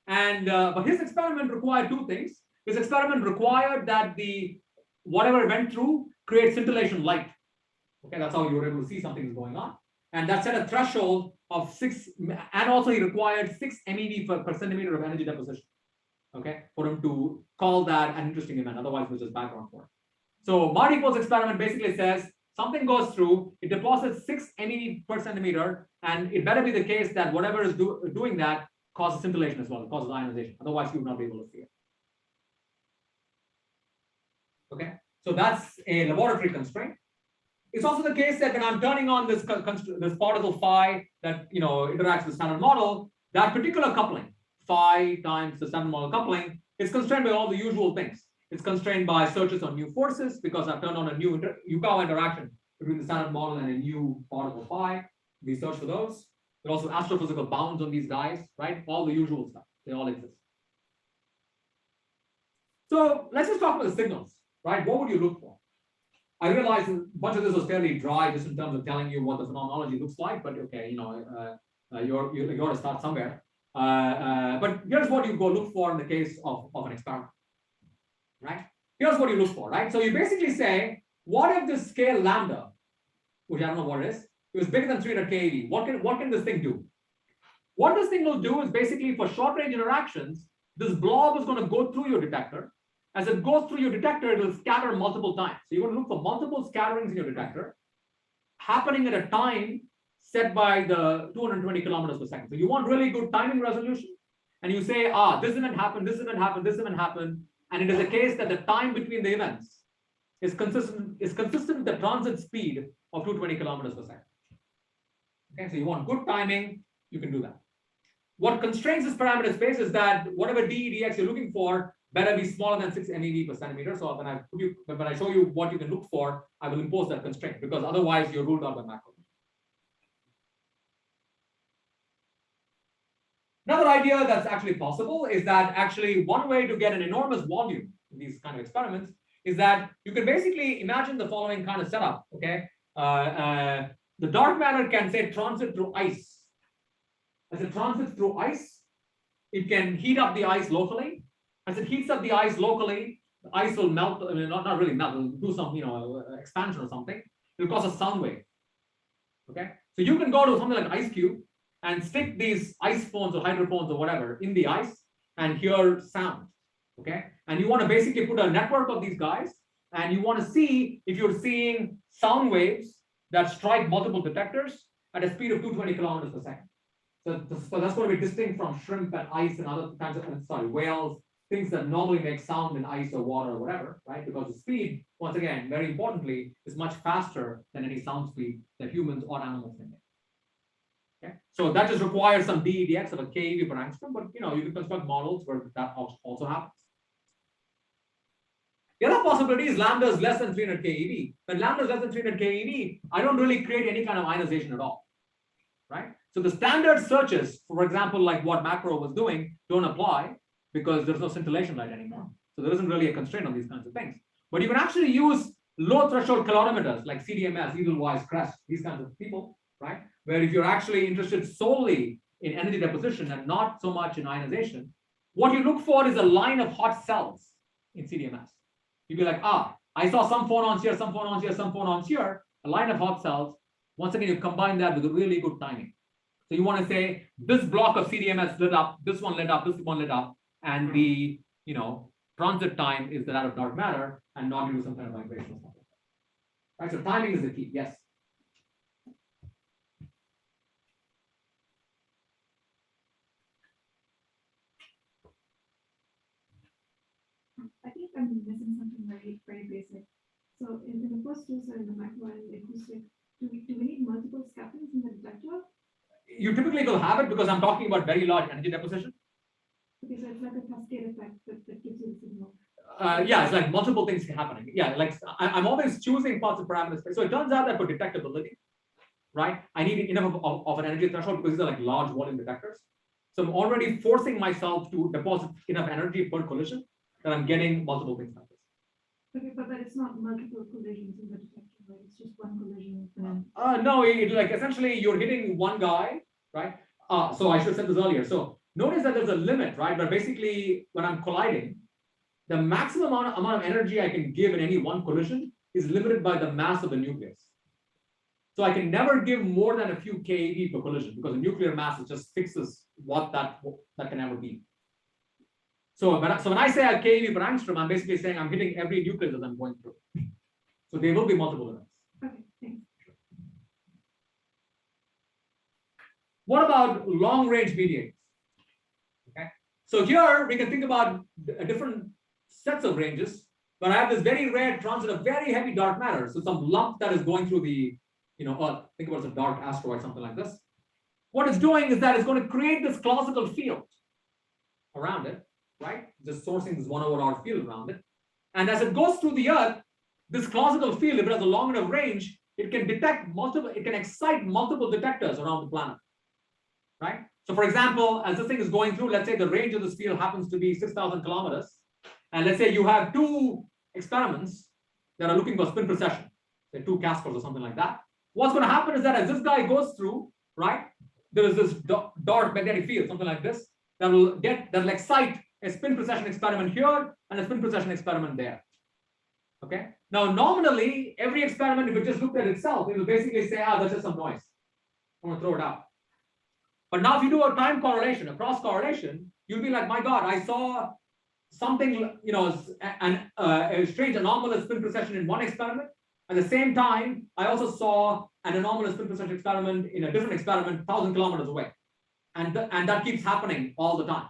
And but his experiment required two things. His experiment required that whatever went through create scintillation light. Okay, that's how you were able to see something is going on. And that set a threshold of 6, and also he required 6 MeV per centimeter of energy deposition. Okay, for him to call that an interesting event. Otherwise, it was just background for it. So Marty Pearl's experiment basically says something goes through, it deposits 6 MeV per centimeter, and it better be the case that whatever is doing that causes scintillation as well, it causes ionization. Otherwise, you would not be able to see it. Okay, so that's a laboratory constraint. It's also the case that when I'm turning on this particle phi that interacts with the standard model, that particular coupling, phi times the standard model coupling, is constrained by all the usual things. It's constrained by searches on new forces because I've turned on a new Yukawa interaction between the standard model and a new particle phi. We search for those. There are also astrophysical bounds on these guys, right? All the usual stuff. They all exist. So let's just talk about the signals, right? What would you look for? I realize a bunch of this was fairly dry just in terms of telling you what the phenomenology looks like, but okay, you're going to start somewhere. But here's what you go look for in the case of an experiment, right? Here's what you look for, right? So you basically say, what if this scale lambda, which I don't know what it is bigger than 300 keV? What can this thing do? What this thing will do is basically for short range interactions, this blob is going to go through your detector. As it goes through your detector, it will scatter multiple times. So you're going to look for multiple scatterings in your detector happening at a time set by the 220 kilometers per second. So you want really good timing resolution. And you say, this event happened, this event happened, this event happened. And it is a case that the time between the events is consistent with the transit speed of 220 kilometers per second. Okay, so you want good timing, you can do that. What constrains this parameter space is that whatever dEdx you're looking for better be smaller than 6 MeV per centimeter. So when I show you what you can look for, I will impose that constraint because otherwise you're ruled out by macro. Another idea that's actually possible is that actually one way to get an enormous volume in these kind of experiments is that you can basically imagine the following kind of setup. Okay, the dark matter can say transit through ice. As it transits through ice, it can heat up the ice locally. As it heats up the ice locally, the ice will melt. I mean, not really melt. It'll do some, expansion or something. It'll cause a sound wave. Okay, so you can go to something like ice cube and stick these ice phones or hydrophones or whatever in the ice and hear sound. Okay, and you want to basically put a network of these guys, and you want to see if you're seeing sound waves that strike multiple detectors at a speed of 220 kilometers per second. So that's going to be distinct from shrimp and ice and other kinds of, whales, things that normally make sound in ice or water or whatever, right? Because the speed, once again, very importantly, is much faster than any sound speed that humans or animals can make. Okay, so that just requires some dEdx of a keV per angstrom, but you can construct models where that also happens. The other possibility is lambda is less than 300 keV. When lambda is less than 300 keV, I don't really create any kind of ionization at all, right? So the standard searches, for example, like what macro was doing, don't apply because there's no scintillation light anymore. So there isn't really a constraint on these kinds of things. But you can actually use low threshold calorimeters like CDMS, Edelweiss, Crest, these kinds of people, right? Where if you're actually interested solely in energy deposition and not so much in ionization, what you look for is a line of hot cells in CDMS. You'd be like, I saw some phonons here, some phonons here, some phonons here, a line of hot cells. Once again, you combine that with a really good timing. So you want to say this block of CDMS lit up, this one lit up, this one lit up, and the transit time is that of dark matter and not due to some kind of vibration or something. Right, so timing is the key. Yes. I think I'm missing something very, very basic. So in the first two, so in the macro and the acoustic, do we need multiple scatterings in the detector? You typically will have it because I'm talking about very large energy deposition. Okay, so it's like a cascade effect that gives you the signal. Yeah, it's like multiple things happening. Yeah, like I'm always choosing parts of parameter space. So it turns out that for detectability, right, I need enough of an energy threshold because these are like large volume detectors. So I'm already forcing myself to deposit enough energy per collision that I'm getting multiple things like this. Okay, but it's not multiple collisions in the detector, right? It's just one collision. No, like essentially you're hitting one guy, right? So I should have said this earlier. So notice that there's a limit, right? But basically when I'm colliding, the maximum amount of energy I can give in any one collision is limited by the mass of the nucleus. So I can never give more than a few keV per collision because the nuclear mass just fixes what that can ever be. So when I say a keV per angstrom, I'm basically saying I'm hitting every nucleus as I'm going through. So there will be multiple events. Okay, thanks. What about long range mediators? Okay, so here we can think about different sets of ranges but I have this very rare transit of very heavy dark matter. So some lump that is going through the, Earth. Think about it as a dark asteroid, something like this. What it's doing is that it's going to create this classical field around it, right? Just sourcing this 1/r field around it. And as it goes through the Earth, this classical field, if it has a long enough range, it can excite multiple detectors around the planet, right? So for example, as this thing is going through, let's say the range of this field happens to be 6,000 kilometers. And let's say you have two experiments that are looking for spin precession, say 2 Caspers or something like that. What's going to happen is that as this guy goes through, right, there is this dark magnetic field, something like this, that'll excite a spin precession experiment here and a spin precession experiment there. Okay. Now, nominally, every experiment, if it just looked at itself, it will basically say, that's just some noise. I'm going to throw it out. But now, if you do a time correlation, a cross correlation, you'll be like, my God, I saw something, a strange anomalous spin precession in one experiment. At the same time, I also saw an anomalous spin precession experiment in a different experiment 1,000 kilometers away. And that keeps happening all the time.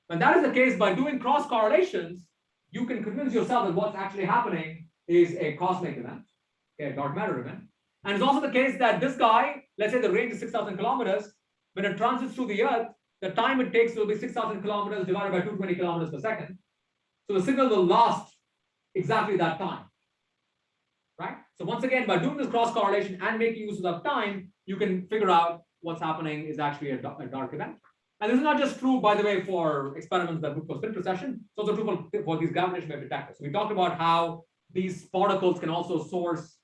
When that is the case, by doing cross correlations, you can convince yourself that what's actually happening is a cosmic event, a dark matter event. And it's also the case that this guy, let's say the range is 6,000 kilometers, when it transits through the Earth, the time it takes will be 6,000 kilometers divided by 220 kilometers per second. So the signal will last exactly that time, right? So once again, by doing this cross correlation and making use of time, you can figure out what's happening is actually a dark event. And this is not just true, by the way, for experiments that look for spin precession. It's also true for these gravitational wave detectors. So we talked about how these particles can also source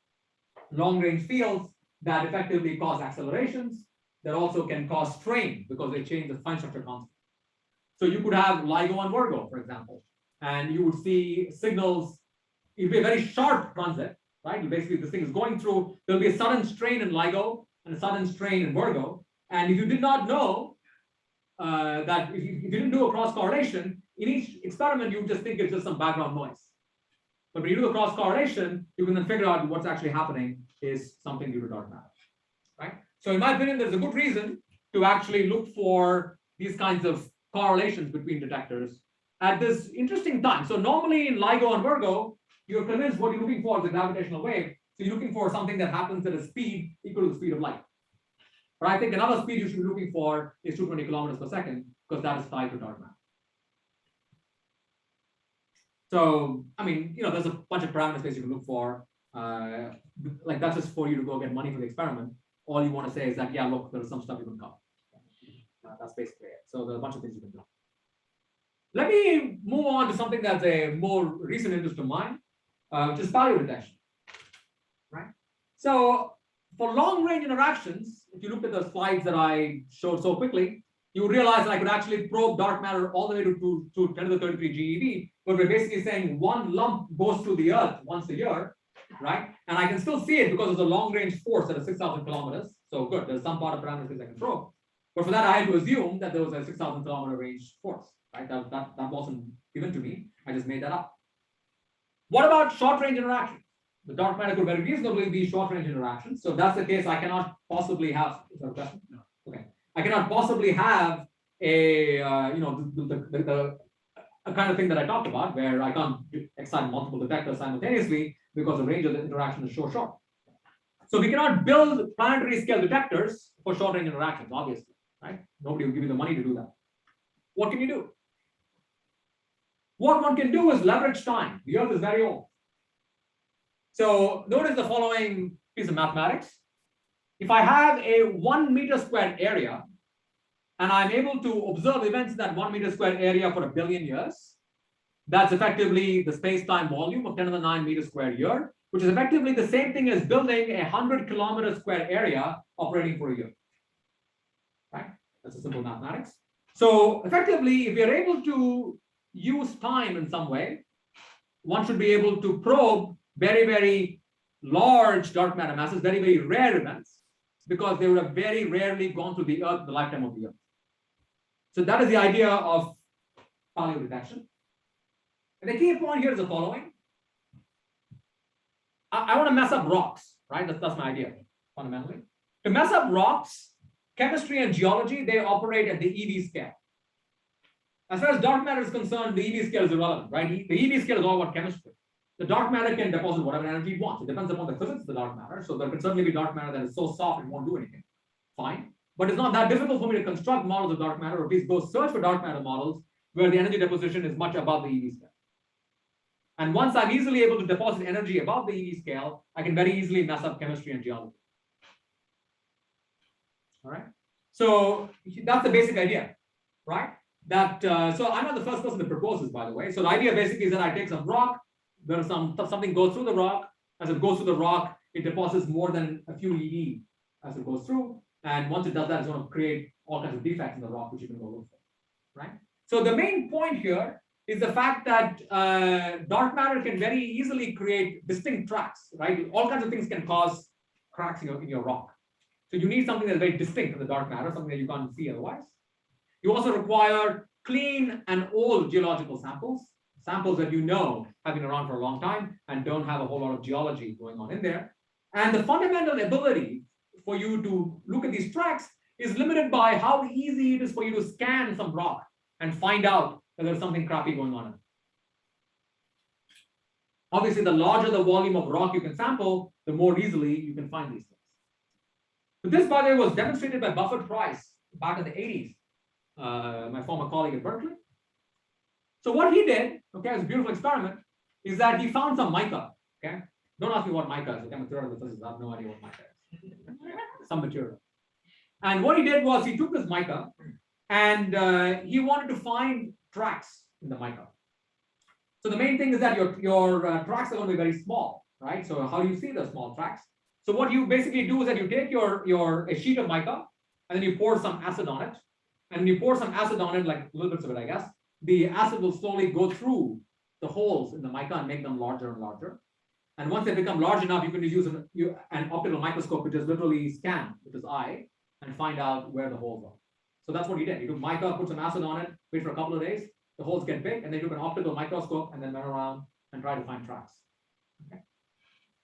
long-range fields that effectively cause accelerations, that also can cause strain because they change the fine structure constant. So you could have LIGO and Virgo, for example, and you would see signals. It'd be a very sharp transit, right? Basically, this thing is going through. There'll be a sudden strain in LIGO and a sudden strain in Virgo. And if you did not know that if you didn't do a cross correlation, in each experiment, you just think it's just some background noise. But when you do a cross correlation, you can then figure out what's actually happening is something due to dark matter, right? So in my opinion, there's a good reason to actually look for these kinds of correlations between detectors at this interesting time. So normally in LIGO and Virgo, you're convinced what you're looking for is a gravitational wave. So you're looking for something that happens at a speed equal to the speed of light. But I think another speed you should be looking for is 220 kilometers per second, because that is tied to dark matter. So, I mean, there's a bunch of parameter space you can look for. Like that's just for you to go get money for the experiment. All you want to say is that, yeah, look, there's some stuff you can cover. That's basically it. So there's a bunch of things you can do. Let me move on to something that's a more recent interest of mine, which is paleo detection, right? So for long-range interactions, if you looked at the slides that I showed so quickly, you would realize that I could actually probe dark matter all the way to 10 to the 33 GeV, but we're basically saying one lump goes through the Earth once a year, right? And I can still see it because there's a long-range force at 6,000 kilometers. So good, there's some part of parameter space I can probe. But for that, I had to assume that there was a 6,000 kilometer range force, right? That wasn't given to me. I just made that up. What about short-range interactions? The dark matter could very reasonably be short-range interactions. So if that's the case, I cannot possibly have. Is that a question? No. Okay. I cannot possibly have a the kind of thing that I talked about, where I can't excite multiple detectors simultaneously because the range of the interaction is so short. So we cannot build planetary scale detectors for short-range interactions, obviously, right? Nobody will give you the money to do that. What can you do? What one can do is leverage time. The Earth is very old. So notice the following piece of mathematics. If I have a 1 meter squared area, and I'm able to observe events in that 1 meter squared area for 1 billion years, that's effectively the space-time volume of 10 to the 9 meters squared year, which is effectively the same thing as building a 100 kilometer square area operating for a year. Right? That's a simple mathematics. So effectively, if you're able to use time in some way, one should be able to probe very, very large dark matter masses, very, very rare events, because they would have very rarely gone through the Earth in the lifetime of the Earth. So that is the idea of paleo detection. And the key point here is the following. I want to mess up rocks, right? That's my idea, fundamentally. To mess up rocks, chemistry and geology, they operate at the EV scale. as far as dark matter is concerned, the EV scale is irrelevant, right? The EV scale is all about chemistry. The dark matter can deposit whatever energy it wants. It depends upon the physics of the dark matter. So there can certainly be dark matter that is so soft it won't do anything. Fine. But it's not that difficult for me to construct models of dark matter, or at least go search for dark matter models where the energy deposition is much above the EV scale. And once I'm easily able to deposit energy above the EV scale, I can very easily mess up chemistry and geology. All right. So that's the basic idea, right? That so I'm not the first person to propose this, by the way. So the idea basically is that I take some rock, there's something goes through the rock. As it goes through the rock, it deposits more than a few EV as it goes through. And once it does that, it's going to create all kinds of defects in the rock, which you can go look for, right? So the main point here is the fact that dark matter can very easily create distinct tracks, right? All kinds of things can cause cracks in your rock. So you need something that's very distinct from the dark matter, something that you can't see otherwise. You also require clean and old geological samples, samples that you know have been around for a long time and don't have a whole lot of geology going on in there. And the fundamental ability for you to look at these tracks is limited by how easy it is for you to scan some rock and find out that there's something crappy going on in it. Obviously, the larger the volume of rock you can sample, the more easily you can find these things. But this, by the way, was demonstrated by Buffett Price back in the 80s, my former colleague at Berkeley. So what he did, okay, as a beautiful experiment, is that he found some mica, okay? Don't ask me what mica is, okay? I'm a theoretical physicist, I have no idea what mica is. Some material. And what he did was he took this mica and he wanted to find tracks in the mica. So the main thing is that your tracks are going to be very small, right? So how do you see the small tracks? So what you basically do is that you take a sheet of mica and then you pour some acid on it. And when you pour some acid on it, like little bits of it, I guess, the acid will slowly go through the holes in the mica and make them larger and larger. And once they become large enough, you can use an optical microscope, which is literally scan with his eye and find out where the holes are. So that's what he did. He took mica, put some acid on it, wait for a couple of days, the holes get big, and they took an optical microscope and then went around and tried to find tracks. Okay.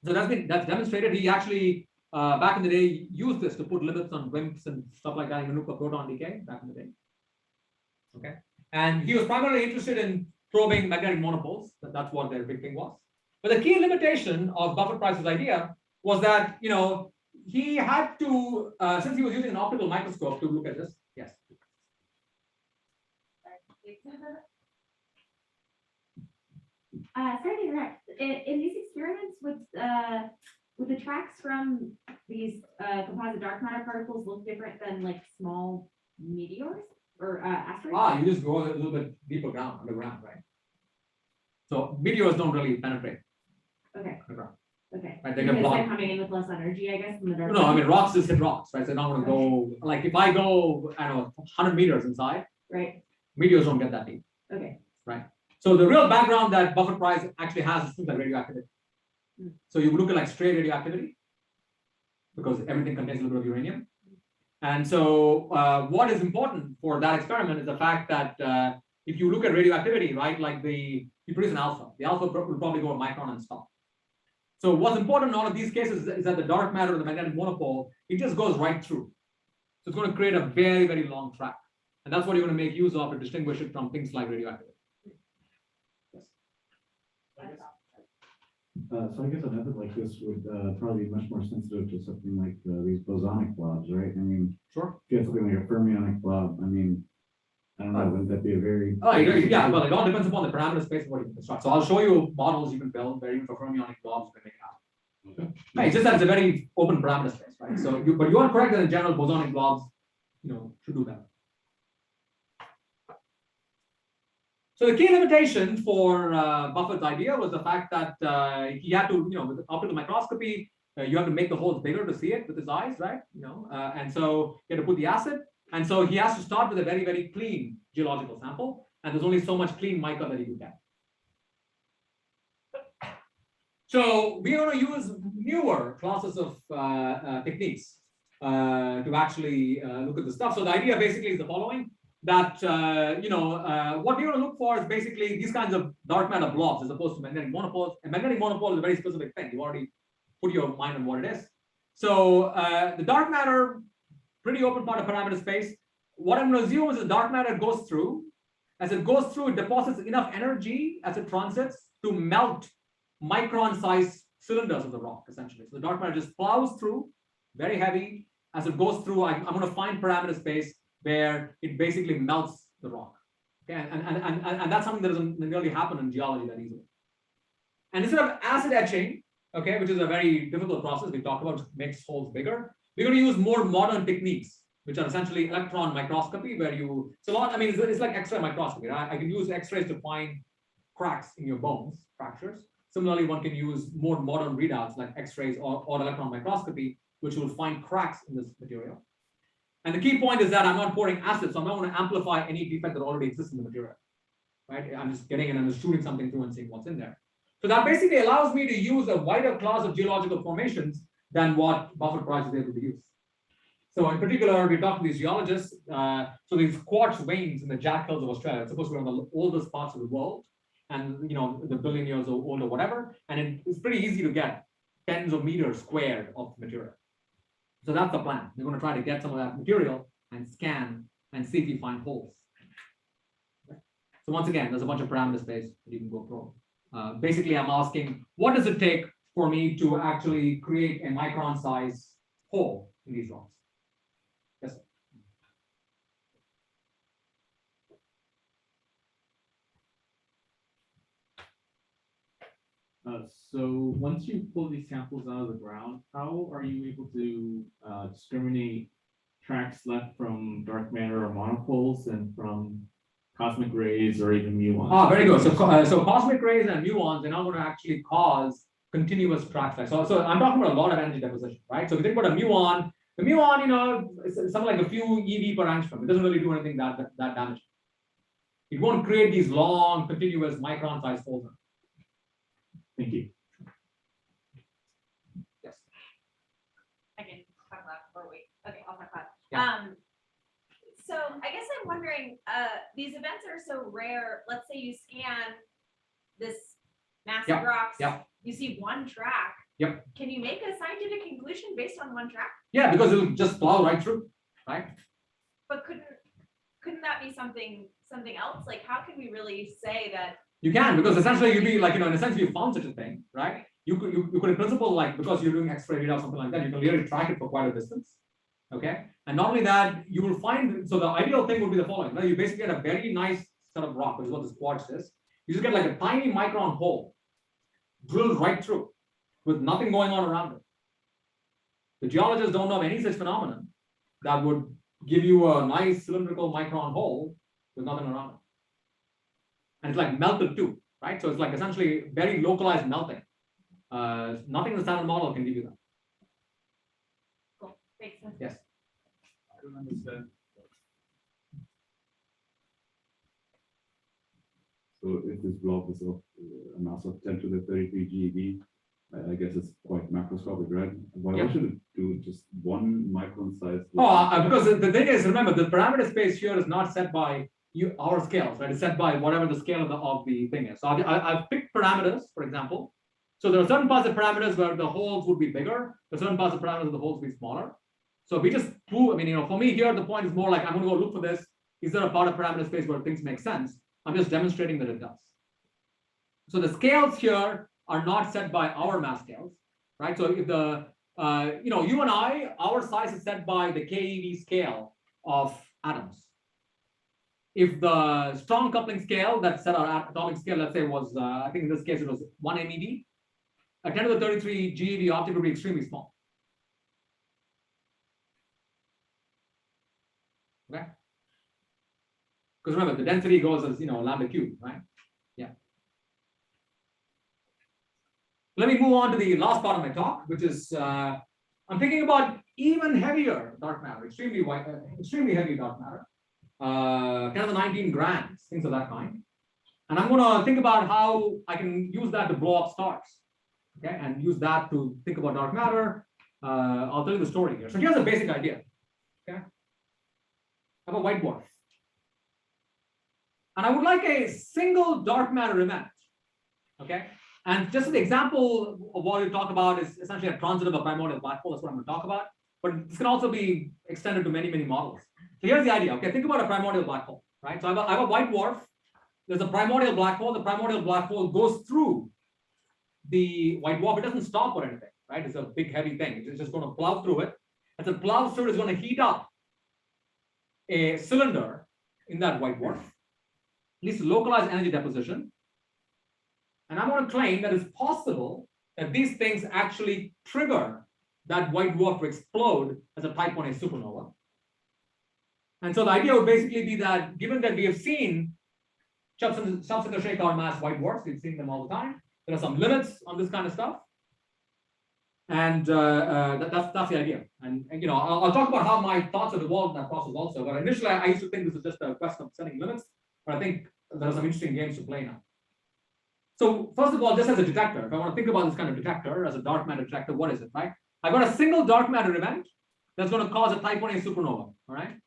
So that's demonstrated. He actually back in the day used this to put limits on WIMPs and stuff like that in nuclear proton decay back in the day. Okay, and he was primarily interested in probing magnetic monopoles. That's what their big thing was. But the key limitation of Buffett Price's idea was that he had to since he was using an optical microscope to look at this. Yes. Sorry to interrupt. In these experiments, would the tracks from these composite dark matter particles look different than like small meteors or asteroids? You just go a little bit deeper down underground, right? So meteors don't really penetrate. Okay. Underground. Okay. Right, they Because get blocked. they're coming in with less energy, I guess, than the dark. No, I mean rocks just hit rocks, right? So they're not going to go like if I go, I don't know, 100 meters inside. Right. Meteors don't get that deep. Okay. Right. So the real background that Buffett Price actually has is things like radioactivity. So you look at like stray radioactivity because everything contains a little bit of uranium. And so what is important for that experiment is the fact that if you look at radioactivity, right, like you produce an alpha. The alpha will probably go a micron and stop. So what's important in all of these cases is that the dark matter or the magnetic monopole, it just goes right through. So it's going to create a very, very long track. And that's what you're going to make use of to distinguish it from things like radioactivity. So I guess a method like this would probably be much more sensitive to something like these bosonic blobs, right? I mean, Sure. if you have something like a fermionic blob, I mean, I don't know, wouldn't that be a very... Oh, yeah, well, it all depends upon the parameter space of what you can construct. So I'll show you models you can build where even for fermionic blobs you can make it happen. Okay. Right, it's just that it's a very open parameter space, right? So but you are correct that in general bosonic blobs, should do that. So the key limitation for Buffett's idea was the fact that he had to, with optical microscopy, you have to make the holes bigger to see it with his eyes, right? And so you have to put the acid. And so he has to start with a very, very clean geological sample. And there's only so much clean mica that he could get. So we're going to use newer classes of techniques to actually look at the stuff. So the idea basically is the following. That what we want to look for is basically these kinds of dark matter blobs as opposed to magnetic monopoles. A magnetic monopole is a very specific thing. You already put your mind on what it is. So the dark matter, pretty open part of parameter space. What I'm going to assume is the dark matter goes through, as it goes through, it deposits enough energy as it transits to melt micron-sized cylinders of the rock, essentially. So the dark matter just plows through, very heavy. As it goes through, I'm going to find parameter space where it basically melts the rock. Okay, and that's something that doesn't really happen in geology that easily. And instead of acid etching, okay, which is a very difficult process we talked about, makes holes bigger, we're going to use more modern techniques, which are essentially electron microscopy, where you, it's like X-ray microscopy, right? I can use X-rays to find cracks in your bones, fractures. Similarly, one can use more modern readouts like X-rays or electron microscopy, which will find cracks in this material. And the key point is that I'm not pouring acid, so I'm not going to amplify any defect that already exists in the material, right? I'm just getting in and just shooting something through and seeing what's in there. So that basically allows me to use a wider class of geological formations than what Buffett Price is able to use. So in particular, we talked to these geologists. So these quartz veins in the Jack Hills of Australia, it's supposed to be one of the oldest parts of the world, and the billion years old or whatever. And it's pretty easy to get tens of meters squared of material. So that's the plan. We're going to try to get some of that material and scan and see if we find holes. So once again, there's a bunch of parameter space that you can go probe. Basically, I'm asking, what does it take for me to actually create a micron size hole in these rocks? Yes, sir. So once you pull these samples out of the ground, how are you able to discriminate tracks left from dark matter or monopoles and from cosmic rays or even muons? Ah, very good. So cosmic rays and muons are now going to actually cause continuous tracks. So I'm talking about a lot of energy deposition, right? So if you think about a muon, the muon, it's something like a few EV per angstrom. It doesn't really do anything that damaging. It won't create these long, continuous micron-sized holes. Thank you. Yes. I can talk loud or wait. Okay, I'll talk loud. Yeah. So I guess I'm wondering, these events are so rare. Let's say you scan this massive Yeah, rocks, yeah. you see one track. Yep. Can you make a scientific conclusion based on one track? Yeah, because it'll just plow right through, right? But couldn't that be something else? Like, how can we really say that? You can, because essentially you'd be like, in a sense, you found such a thing, right? You could in principle, like, because you're doing X-ray readout, something like that, you can really track it for quite a distance. Okay. And not only that, you will find, so the ideal thing would be the following. Now you basically get a very nice set of rock, which is what this quartz is. You just get like a tiny micron hole drilled right through with nothing going on around it. The geologists don't know of any such phenomenon that would give you a nice cylindrical micron hole with nothing around it. And it's like melted too, right? So it's like essentially very localized melting. Nothing in the standard model can give you that. Cool. Makes sense. Yes. I don't understand. So if this block is of a mass of 10 to the 33 GeV, I guess it's quite macroscopic, right? Why Yeah. should it do just one micron size? Because the thing is, remember, the parameter space here is not set by our scales, right? It's set by whatever the scale of the thing is. So I've picked parameters, for example. So there are certain parts of parameters where the holes would be bigger. There are certain parts of parameters where the holes would be smaller. So we just prove, for me here, the point is more like, I'm going to go look for this. Is there a part of parameter space where things make sense? I'm just demonstrating that it does. So the scales here are not set by our mass scales, right? So if the, you and I, our size is set by the KeV scale of atoms. If the strong coupling scale that set our atomic scale, let's say was, I think in this case it was 1 MeV, a 10 to the 33 GeV object would be extremely small. Okay. Because remember, the density goes as, lambda cubed, right? Yeah. Let me move on to the last part of my talk, which is I'm thinking about even heavier dark matter, extremely heavy dark matter, kind of the 19 grams, things of that kind. And I'm going to think about how I can use that to blow up stars, okay, and use that to think about dark matter. I'll tell you the story here. So here's a basic idea, okay? I have a whiteboard. And I would like a single dark matter event, okay? And just the example of what we talk about is essentially a transit of a primordial black hole. That's what I'm going to talk about. But this can also be extended to many, many models. So here's the idea, okay? Think about a primordial black hole. right? So I have a white dwarf. There's a primordial black hole. The primordial black hole goes through the white dwarf. It doesn't stop or anything, right? It's a big, heavy thing. It's just going to plow through it. As it plows through, it's going to heat up a cylinder in that white dwarf, leads to localized energy deposition. And I'm going to claim that it's possible that these things actually trigger that white dwarf to explode as a type 1a supernova. And so the idea would basically be that given that we have seen sub-Chandrasekhar mass white dwarfs, we've seen them all the time, there are some limits on this kind of stuff. And that's the idea. And you know, I'll talk about how my thoughts have evolved in that process also. But initially, I used to think this was just a question of setting limits. But I think there are some interesting games to play now. So first of all, just as a detector, if I want to think about this kind of detector as a dark matter detector, what is it, right? I've got a single dark matter event that's going to cause a type 1a supernova, all right?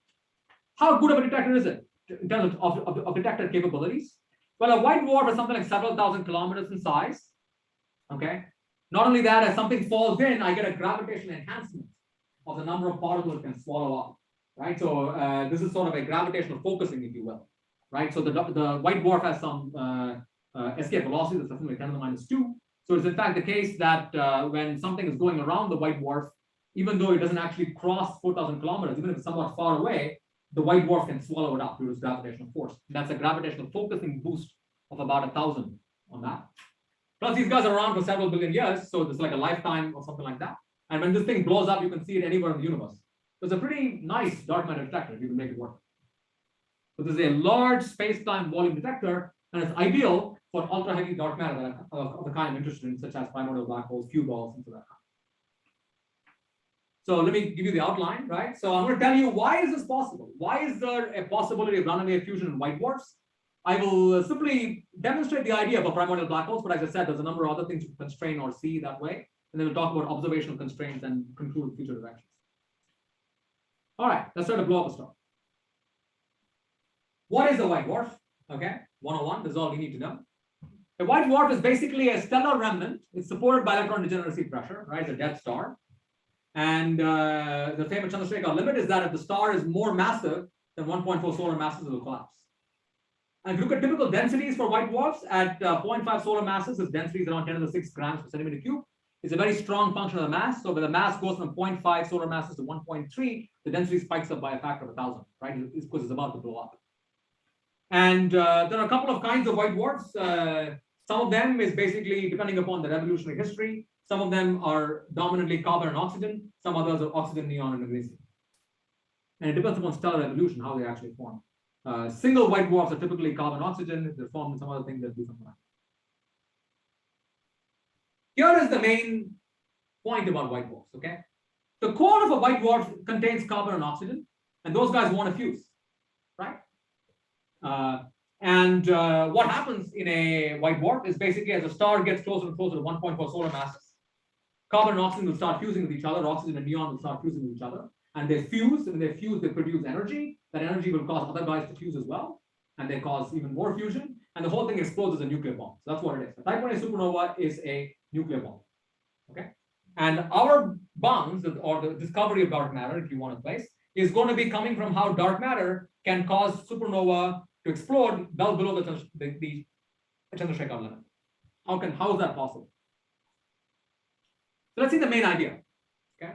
How good of a detector is it in terms of detector capabilities? Well, a white dwarf is something like several thousand kilometers in size, okay? Not only that, as something falls in, I get a gravitational enhancement of the number of particles it can swallow up, right? So this is sort of a gravitational focusing, if you will, right? So the white dwarf has some escape velocity that's something like 10 to the minus 2. So it's in fact the case that when something is going around the white dwarf, even though it doesn't actually cross 4,000 kilometers, even if it's somewhat far away, the white dwarf can swallow it up due to its gravitational force. And that's a gravitational focusing boost of about 1,000 on that. Plus, these guys are around for several billion years, so it's like a lifetime or something like that. And when this thing blows up, you can see it anywhere in the universe. So it's a pretty nice dark matter detector if you can make it work. So this is a large space-time volume detector, and it's ideal for ultra-heavy dark matter of the kind I'm interested in, such as primordial black holes, cue balls, things of that kind. So let me give you the outline, right? So I'm going to tell you, why is this possible? Why is there a possibility of runaway fusion in white dwarfs? I will simply demonstrate the idea of primordial black holes, but as I said, there's a number of other things to constrain or see that way. And then we'll talk about observational constraints and conclude future directions. All right, let's try to blow up a star. What is a white dwarf? Okay, 101, this is all we need to know. A white dwarf is basically a stellar remnant. It's supported by electron degeneracy pressure, right? It's a dead star. And the famous Chandrasekhar limit is that if the star is more massive than 1.4 solar masses, it will collapse. And if you look at typical densities for white dwarfs at 0.5 solar masses, its density is around 10 to the 6 grams per centimeter cube. It's a very strong function of the mass. So when the mass goes from 0.5 solar masses to 1.3, the density spikes up by a factor of 1,000, right? It's because it's about to blow up. And there are a couple of kinds of white dwarfs. Some of them is basically depending upon the evolutionary history. Some of them are dominantly carbon and oxygen. Some others are oxygen, neon, and magnesium. And it depends upon stellar evolution, how they actually form. Single white dwarfs are typically carbon oxygen. If they're formed in some other thing, they'll do something like that. Here is the main point about white dwarfs, okay? The core of a white dwarf contains carbon and oxygen, and those guys want to fuse, right? What happens in a white dwarf is basically as a star gets closer and closer to 1.4 solar masses, carbon and oxygen will start fusing with each other, oxygen and neon will start fusing with each other, and they fuse, and they fuse, they produce energy. That energy will cause other guys to fuse as well, and they cause even more fusion, and the whole thing explodes as a nuclear bomb. So that's what it is. A type 1a supernova is a nuclear bomb, okay? And our bounds, or the discovery of dark matter, if you want to place, is going to be coming from how dark matter can cause supernova to explode well below the Chandrasekhar limit. How is that possible? So let's see the main idea, okay?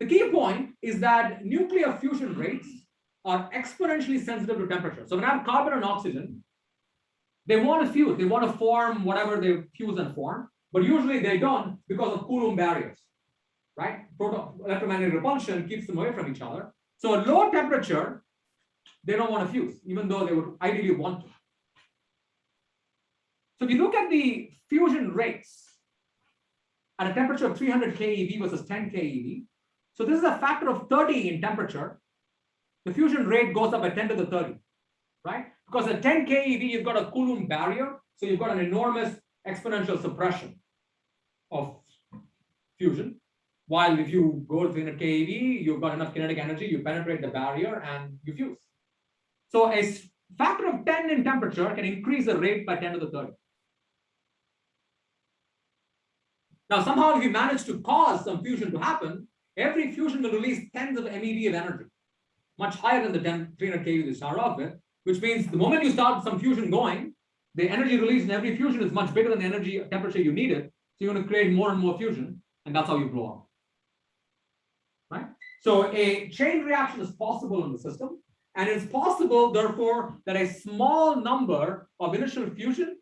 The key point is that nuclear fusion rates are exponentially sensitive to temperature. So when I have carbon and oxygen, they want to fuse, they want to form whatever they fuse and form, but usually they don't because of Coulomb barriers, right? Electromagnetic repulsion keeps them away from each other. So at low temperature, they don't want to fuse, even though they would ideally want to. So if you look at the fusion rates at a temperature of 300 keV versus 10 keV, so this is a factor of 30 in temperature. The fusion rate goes up by 10 to the 30, right? Because at 10 keV, you've got a Coulomb barrier, so you've got an enormous exponential suppression of fusion. While if you go to 300 keV, you've got enough kinetic energy, you penetrate the barrier and you fuse. So a factor of 10 in temperature can increase the rate by 10 to the 30. Now, somehow if you manage to cause some fusion to happen, every fusion will release tens of MeV of energy. much higher than the 300 keV you start off with, which means the moment you start some fusion going, the energy released in every fusion is much bigger than the energy temperature you needed. So you're going to create more and more fusion, and that's how you blow up. Right? So a chain reaction is possible in the system, and it's possible, therefore, that a small number of initial fusion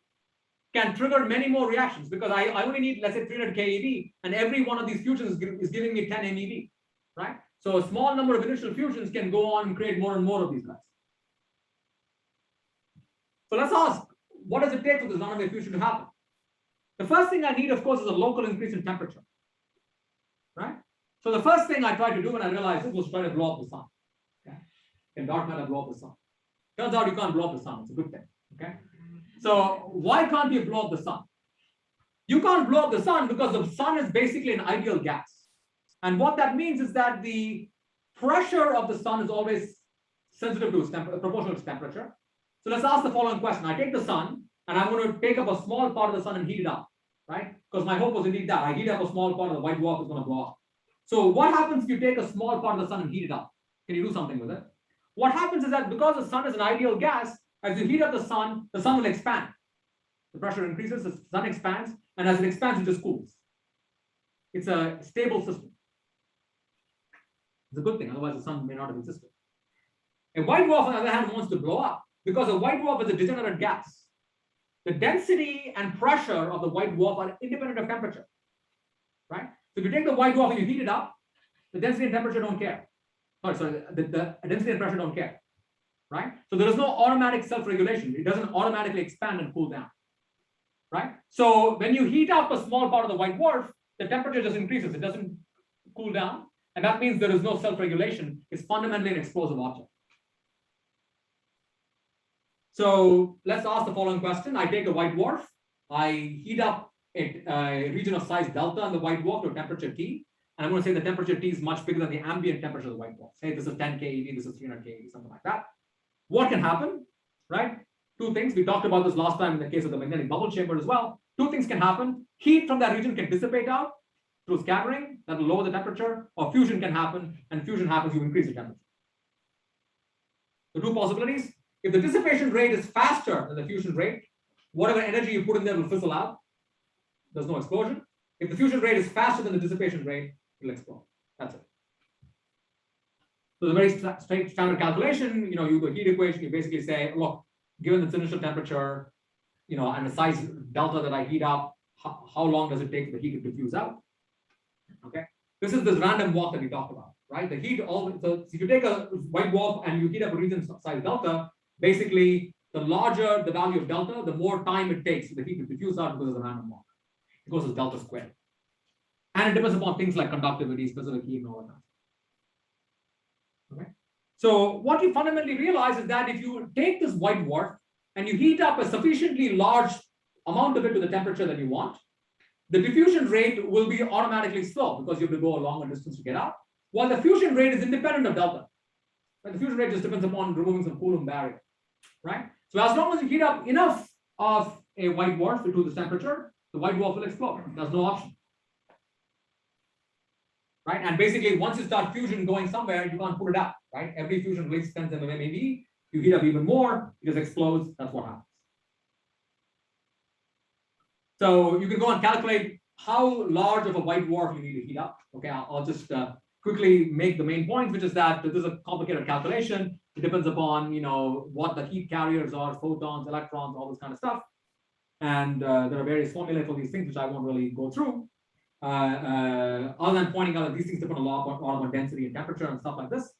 can trigger many more reactions, because I only need, let's say, 300 keV, and every one of these fusions is giving me 10 MeV, right? So a small number of initial fusions can go on and create more and more of these guys. So let's ask, what does it take for this runaway fusion to happen? The first thing I need, of course, is a local increase in temperature, right? So the first thing I tried to do when I realized this was try to blow up the sun. Okay? Can dark matter blow up the sun? Turns out you can't blow up the sun. It's a good thing. Okay. So why can't you blow up the sun? You can't blow up the sun because the sun is basically an ideal gas. And what that means is that the pressure of the sun is always sensitive to its proportional to its temperature. So let's ask the following question. I take the sun and I'm going to take up a small part of the sun and heat it up, right? Because my hope was indeed that I heat up a small part of the white dwarf is going to blow up. So what happens if you take a small part of the sun and heat it up? Can you do something with it? What happens is that because the sun is an ideal gas, as you heat up the sun will expand. The pressure increases, the sun expands, and as it expands, it just cools. It's a stable system. It's a good thing, otherwise the sun may not have existed. A white dwarf, on the other hand, wants to blow up because a white dwarf is a degenerate gas. The density and pressure of the white dwarf are independent of temperature, right? So if you take the white dwarf and you heat it up, the density and temperature don't care. The density and pressure don't care. Right? So there is no automatic self-regulation. It doesn't automatically expand and cool down. Right? So when you heat up a small part of the white dwarf, the temperature just increases. It doesn't cool down. And that means there is no self-regulation. It's fundamentally an explosive object. So let's ask the following question. I take a white dwarf. I heat up a region of size delta in the white dwarf to a temperature T. And I'm going to say the temperature T is much bigger than the ambient temperature of the white dwarf. Say this is 10 keV, this is 300 keV, something like that. What can happen, right? Two things. We talked about this last time in the case of the magnetic bubble chamber as well. Two things can happen. Heat from that region can dissipate out through scattering, that will lower the temperature, or fusion can happen, and fusion happens, you increase the temperature. The two possibilities, if the dissipation rate is faster than the fusion rate, whatever energy you put in there will fizzle out. There's no explosion. If the fusion rate is faster than the dissipation rate, it will explode. That's it. So the very straight standard calculation, you do a heat equation, you basically say, look, given its initial temperature, and the size delta that I heat up, how long does it take for the heat to diffuse out? Okay. This is this random walk that we talked about, right? The heat, so if you take a white dwarf and you heat up a region size delta, basically the larger the value of delta, the more time it takes for the heat to diffuse out because of the random walk. It goes as delta squared. And it depends upon things like conductivity, specific heat, and all of that. Okay. So what you fundamentally realize is that if you take this white dwarf and you heat up a sufficiently large amount of it to the temperature that you want, the diffusion rate will be automatically slow because you have to go a longer distance to get out, while the fusion rate is independent of delta. Right? The fusion rate just depends upon removing some Coulomb barrier, right? So as long as you heat up enough of a white dwarf to this temperature, the white dwarf will explode. There's no option. Right? And basically, once you start fusion going somewhere, you can't put it out, right? Every fusion releases 10 MeV. You heat up even more, it just explodes. That's what happens. So you can go and calculate how large of a white dwarf you need to heat up. Okay, I'll just quickly make the main points, which is that this is a complicated calculation. It depends upon what the heat carriers are, photons, electrons, all this kind of stuff. And there are various formulae for these things, which I won't really go through. Other than pointing out that these things depend a lot on density and temperature and stuff like this.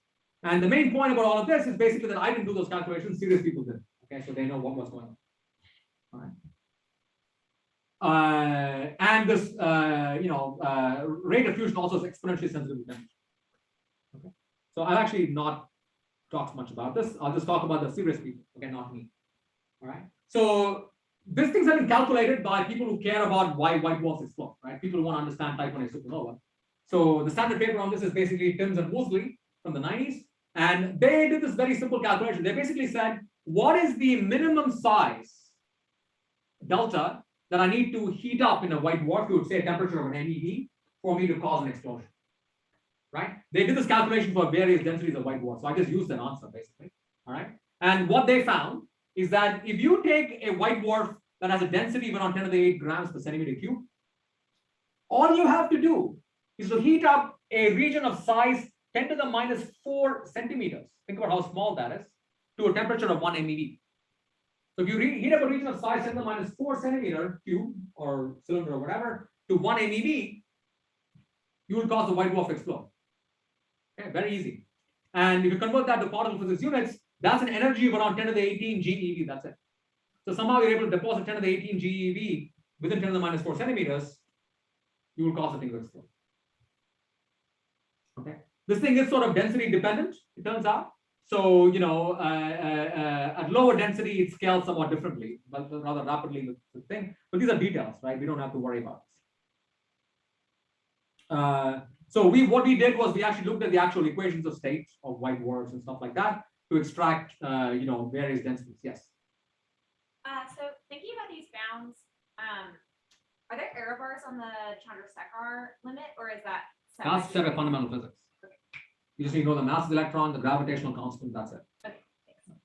And the main point about all of this is basically that I didn't do those calculations, serious people did. Okay, so they know what was going on. All right. And this, rate of fusion also is exponentially sensitive to temperature. Okay, so I'll actually not talk much about this. I'll just talk about the serious people. Okay, not me. All right. So these things have been calculated by people who care about why white dwarfs explode, right? People who want to understand type 1a supernova. So the standard paper on this is basically Timms and Woosley from the 90s. And they did this very simple calculation. They basically said, what is the minimum size delta that I need to heat up in a white dwarf to, say, a temperature of an MeV for me to cause an explosion, right? they did this calculation for various densities of white dwarf. So I just used an answer basically. All right. And what they found is that if you take a white dwarf that has a density even on 10 to the 8 grams per centimeter cube, all you have to do is to heat up a region of size 10 to the minus 4 centimeters. Think about how small that is to a temperature of 1 MeV. So if you heat up a region of size 10 to the minus 4 centimeter cube or cylinder or whatever to 1 MeV, you will cause the white dwarf to explode. Okay, very easy. And if you convert that to particle physics units, that's an energy of around 10 to the 18 GeV. That's it. So somehow you're able to deposit 10 to the 18 GeV within 10 to the minus 4 centimeters, you will cause the thing to explode. Okay. This thing is sort of density dependent, it turns out. So, you know, at lower density, it scales somewhat differently, but rather rapidly with the thing. But these are details, right? We don't have to worry about this. So what we did was we actually looked at the actual equations of states of white dwarfs and stuff like that to extract, you know, various densities. Yes. So thinking about these bounds, are there error bars on the Chandrasekhar limit, or is that set by That's set of default? fundamental physics. Okay. You just need to know the mass of the electron, the gravitational constant. That's it. Okay, thanks.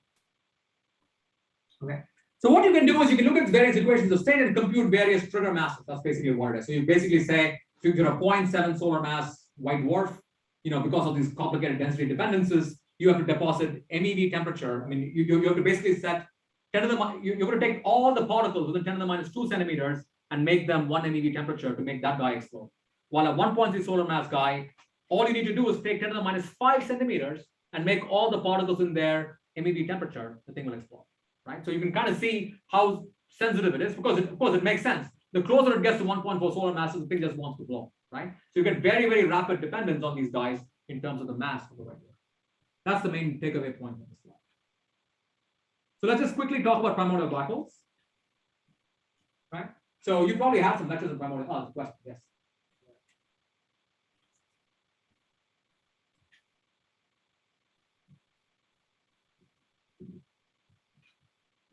Okay. So what you can do is you can look at various equations of state and compute various trigger masses. That's basically what it is. So you basically say if you're a 0.7 solar mass white dwarf, you know, because of these complicated density dependencies, you have to deposit MeV temperature. I mean, you have to basically set 10 to the you're going to take all the particles within 10 to the minus 2 centimeters and make them 1 MeV temperature to make that guy explode. While a 1.3 solar mass guy, all you need to do is take 10 to the minus 5 centimeters and make all the particles in their MeV temperature, the thing will explode. Right? So you can kind of see how sensitive it is because of course it makes sense. The closer it gets to 1.4 solar masses, the thing just wants to blow, right? So you get very, very rapid dependence on these guys in terms of the mass of the white dwarf. That's the main takeaway point of this slide. So let's just quickly talk about primordial black holes. Right? So you probably have some lectures on primordial. Oh, question, yes.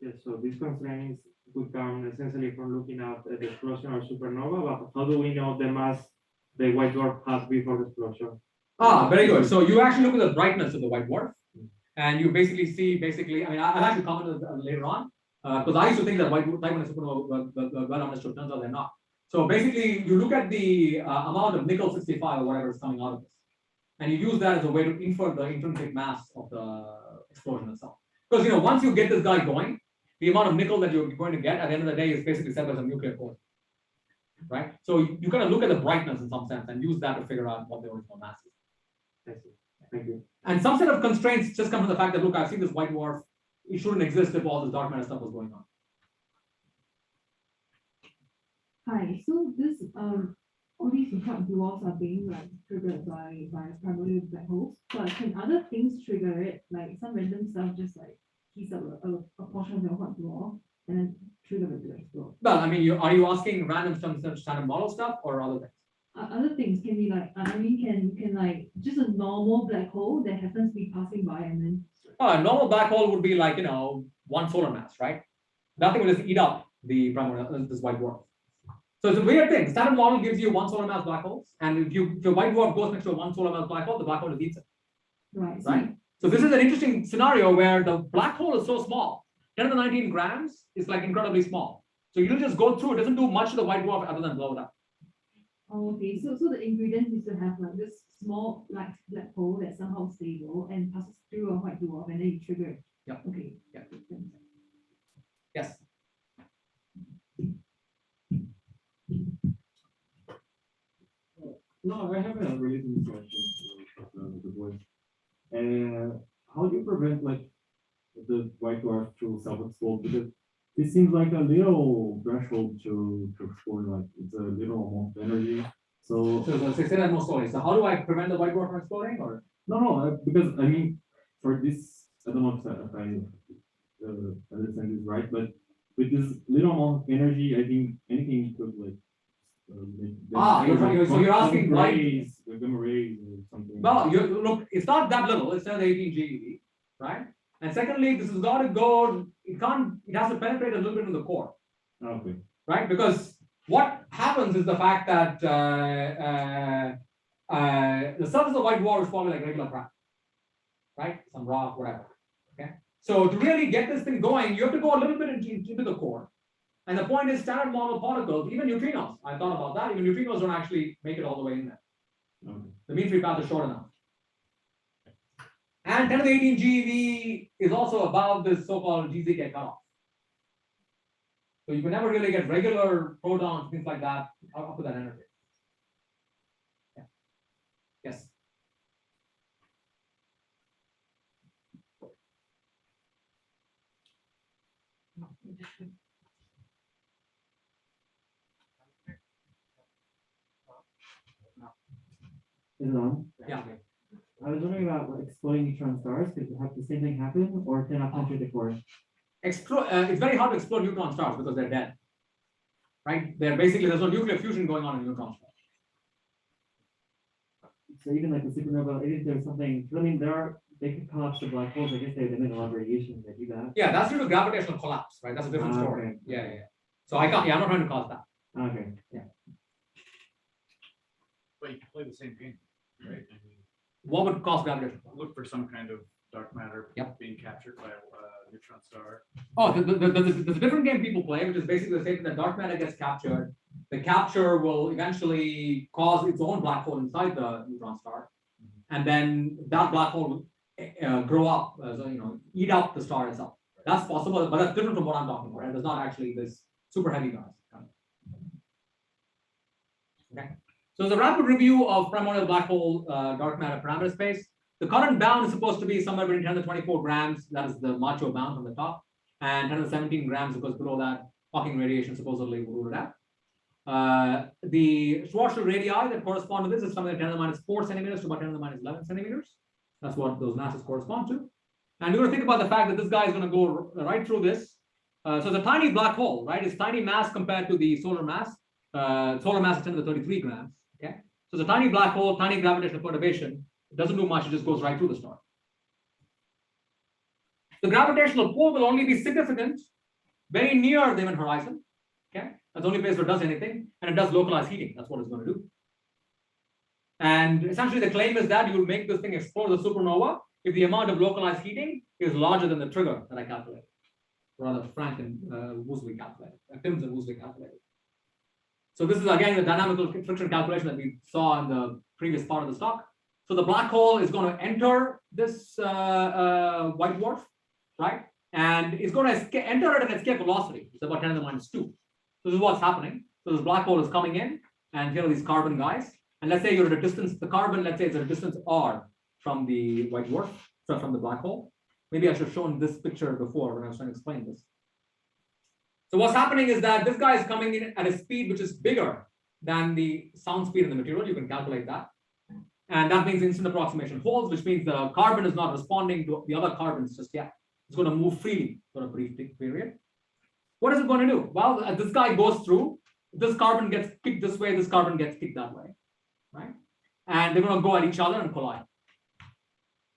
Yes, so these constraints could come essentially from looking at the explosion of supernova, but how do we know the mass the white dwarf has before the explosion? Ah, very good. So you actually look at the brightness of the white dwarf, and you basically see, I mean, I'll actually comment later on, because I used to think that white dwarf and supernova were well understood. Turns out they're not. So basically, you look at the amount of nickel 65 or whatever is coming out of this, and you use that as a way to infer the intrinsic mass of the explosion itself. Because, you know, once you get this guy going, the amount of nickel that you're going to get at the end of the day is basically set by some nuclear core, right? So you kind of look at the brightness in some sense and use that to figure out what the original mass is. I see. Thank you. And some set of constraints just come from the fact that, look, I've seen this white dwarf, it shouldn't exist if all this dark matter stuff was going on. Hi, so this all these white dwarfs are being like triggered by primordial black holes, but can other things trigger it? Like some random stuff just like heats up a portion of your white dwarf and then trigger it to explode. Well, I mean, are you asking random standard model stuff or other things? Other things can be like I mean can like just a normal black hole that happens to be passing by and then A normal black hole would be like, you know, 1 solar mass, right? That thing will just eat up the primordial, this white dwarf. So it's a weird thing. Standard model gives you 1 solar mass black holes, and if your white dwarf goes next to a 1 solar mass black hole, the black hole just eats it. right. Right? So this is an interesting scenario where the black hole is so small, 10 to the 19 grams is like incredibly small. So you'll just go through, it doesn't do much to the white dwarf other than blow it up. Oh, okay, so the ingredient is to have like this small black hole that's somehow stable and passes through a white dwarf and then you trigger it. Yeah. Okay. Yeah. Yes. No, I have a related question the voice. How do you prevent like the white dwarf to self-explode? Because it seems like a little threshold to explode, like it's a little amount of energy. So Say that more slowly. So how do I prevent the white dwarf from exploding? Or no, because I mean, for this, I don't know if I understand this right, but with this little amount of energy, I think anything could like. You're asking why? Rays, gamma rays or something. Well, look, it's not that little. It's not 18 GeV, right? And secondly, this has got to go. It has to penetrate a little bit in the core, Okay. right? Because what happens is the fact that The surface of the white dwarf is probably like regular crap, right? Some rock, whatever. Okay. So to really get this thing going, you have to go a little bit into the core. And the point is, standard model particles, even neutrinos, I thought about that. Even neutrinos don't actually make it all the way in there. Okay. The mean free path is short enough. And 10 to the 18 GeV is also above this so-called GZK cutoff. So you can never really get regular protons, things like that, up to that energy. Yeah. Yes. Is it on? Yeah. I was wondering about like, exploding neutron stars. Could it have the same thing happen, or can it penetrate the core? It's very hard to explode neutron stars because they're dead. Right? They're basically, there's no nuclear fusion going on in neutron stars. So even like the supernova, even if there's something, I mean, they could collapse the black holes. I guess they emit a lot of radiation. They do that. Yeah, that's due to gravitational collapse, right? That's a different story. Okay. Yeah. So I can't. Yeah, I'm not trying to cause that. Okay. But you can play the same game, right? I mean, What would cause gravitational collapse? look for some kind of dark matter Yep. being captured by a neutron star. Oh, there's a different game people play, which is basically the statement that dark matter gets captured. The capture will eventually cause its own black hole inside the neutron star, and then that black hole will grow up, eat up the star itself. That's possible, but that's different from what I'm talking about. Right? There's not actually this super heavy gas. Okay. So there's a rapid review of primordial black hole dark matter parameter space. The current bound is supposed to be somewhere between 10 to 24 grams. That is the macho bound from the top, and 10 to 17 grams because below that, Hawking radiation supposedly will rule it out. The Schwarzschild radii that correspond to this is something like 10 to the minus 4 centimeters to about 10 to the minus 11 centimeters. That's what those masses correspond to. And we're going to think about the fact that this guy is going to go right through this. So it's a tiny black hole, right? It's tiny mass compared to the solar mass. Solar mass is 10 to the 33 grams. Okay. So it's a tiny black hole, tiny gravitational perturbation. It doesn't do much. It just goes right through the star. The gravitational pull will only be significant very near the event horizon. Okay. That's the only place where it does anything. And it does localized heating. That's what it's going to do. And essentially the claim is that you will make this thing explode the supernova if the amount of localized heating is larger than the trigger that I calculated. Rather, Frank and Woosley calculated. Timms and Woosley calculated. So this is again the dynamical friction calculation that we saw in the previous part of the talk. So the black hole is going to enter this white dwarf, right? And it's going to enter it at escape velocity. It's about 10 to the minus 2. So this is what's happening. So this black hole is coming in, and here are these carbon guys. And let's say you're at a distance, the carbon, let's say it's at a distance r from the white dwarf, so from the black hole. Maybe I should have shown this picture before when I was trying to explain this. So what's happening is that this guy is coming in at a speed which is bigger than the sound speed in the material. You can calculate that. And that means instant approximation holds, which means the carbon is not responding to the other carbons just yet. It's going to move freely for a brief period. What is it going to do? Well, as this guy goes through, this carbon gets kicked this way, this carbon gets kicked that way, right? And they're going to go at each other and collide.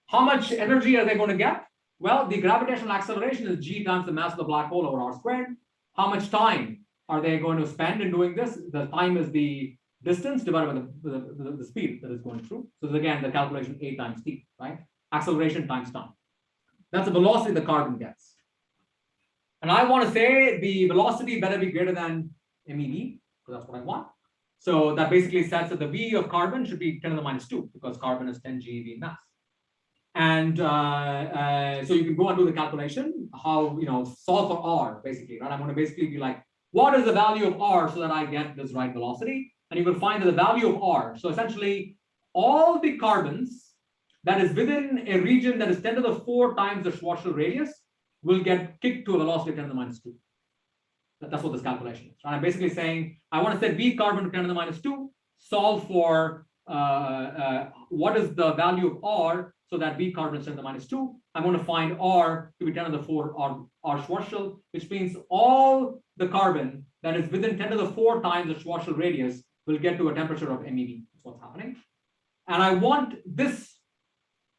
How much energy are they going to get? Well, the gravitational acceleration is g times the mass of the black hole over r squared. How much time are they going to spend in doing this? The time is the distance divided by the speed that is going through. So this is again the calculation a times t, right? Acceleration times time. That's the velocity the carbon gets. And I want to say the velocity better be greater than MeV, because that's what I want. So that basically says that the V of carbon should be 10 to the minus 2, because carbon is 10 GeV in mass. And so you can go and do the calculation, how, solve for R, basically, right? I'm going to basically be like, what is the value of R so that I get this right velocity? And you will find that the value of R, so essentially all the carbons that is within a region that is 10 to the 4 times the Schwarzschild radius will get kicked to a velocity of 10 to the minus 2. That's what this calculation is. Right? I'm basically saying, I want to set V carbon to 10 to the minus 2, solve for what is the value of R so that V carbon is 10 to the minus 2. I'm going to find R to be 10 to the 4 R Schwarzschild, which means all the carbon that is within 10 to the 4 times the Schwarzschild radius will get to a temperature of MeV. That's what's happening. And I want this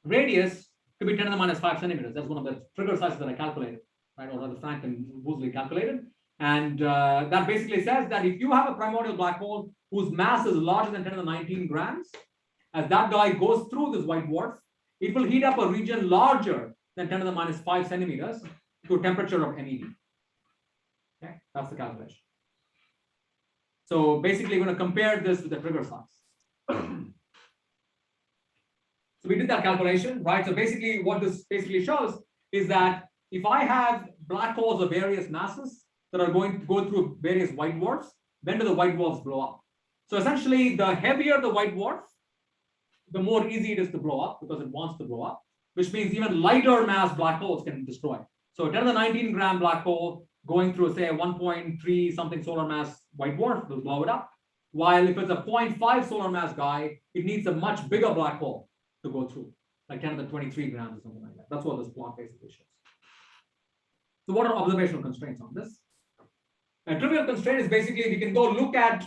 radius to be 10 to the minus 5 centimeters. That's one of the trigger sizes that I calculated, right? Or rather Frank and Woosley calculated. And that basically says that if you have a primordial black hole whose mass is larger than 10 to the 19 grams, as that guy goes through this white dwarf, it will heat up a region larger than 10 to the minus 5 centimeters to a temperature of MEV. Okay, that's the calculation. So basically, we're going to compare this with the trigger size. So we did that calculation, right? So basically, what this basically shows is that if I have black holes of various masses that are going to go through various white dwarfs, when do the white dwarfs blow up? So essentially, the heavier the white dwarf, the more easy it is to blow up because it wants to blow up, which means even lighter mass black holes can destroy. So a 10 to the 19 gram black hole going through, say, a 1.3 something solar mass white dwarf will blow it up. While if it's a 0.5 solar mass guy, it needs a much bigger black hole to go through, like 10 to the 23 grams or something like that. That's what this plot basically shows. So what are observational constraints on this? A trivial constraint is basically we can go look at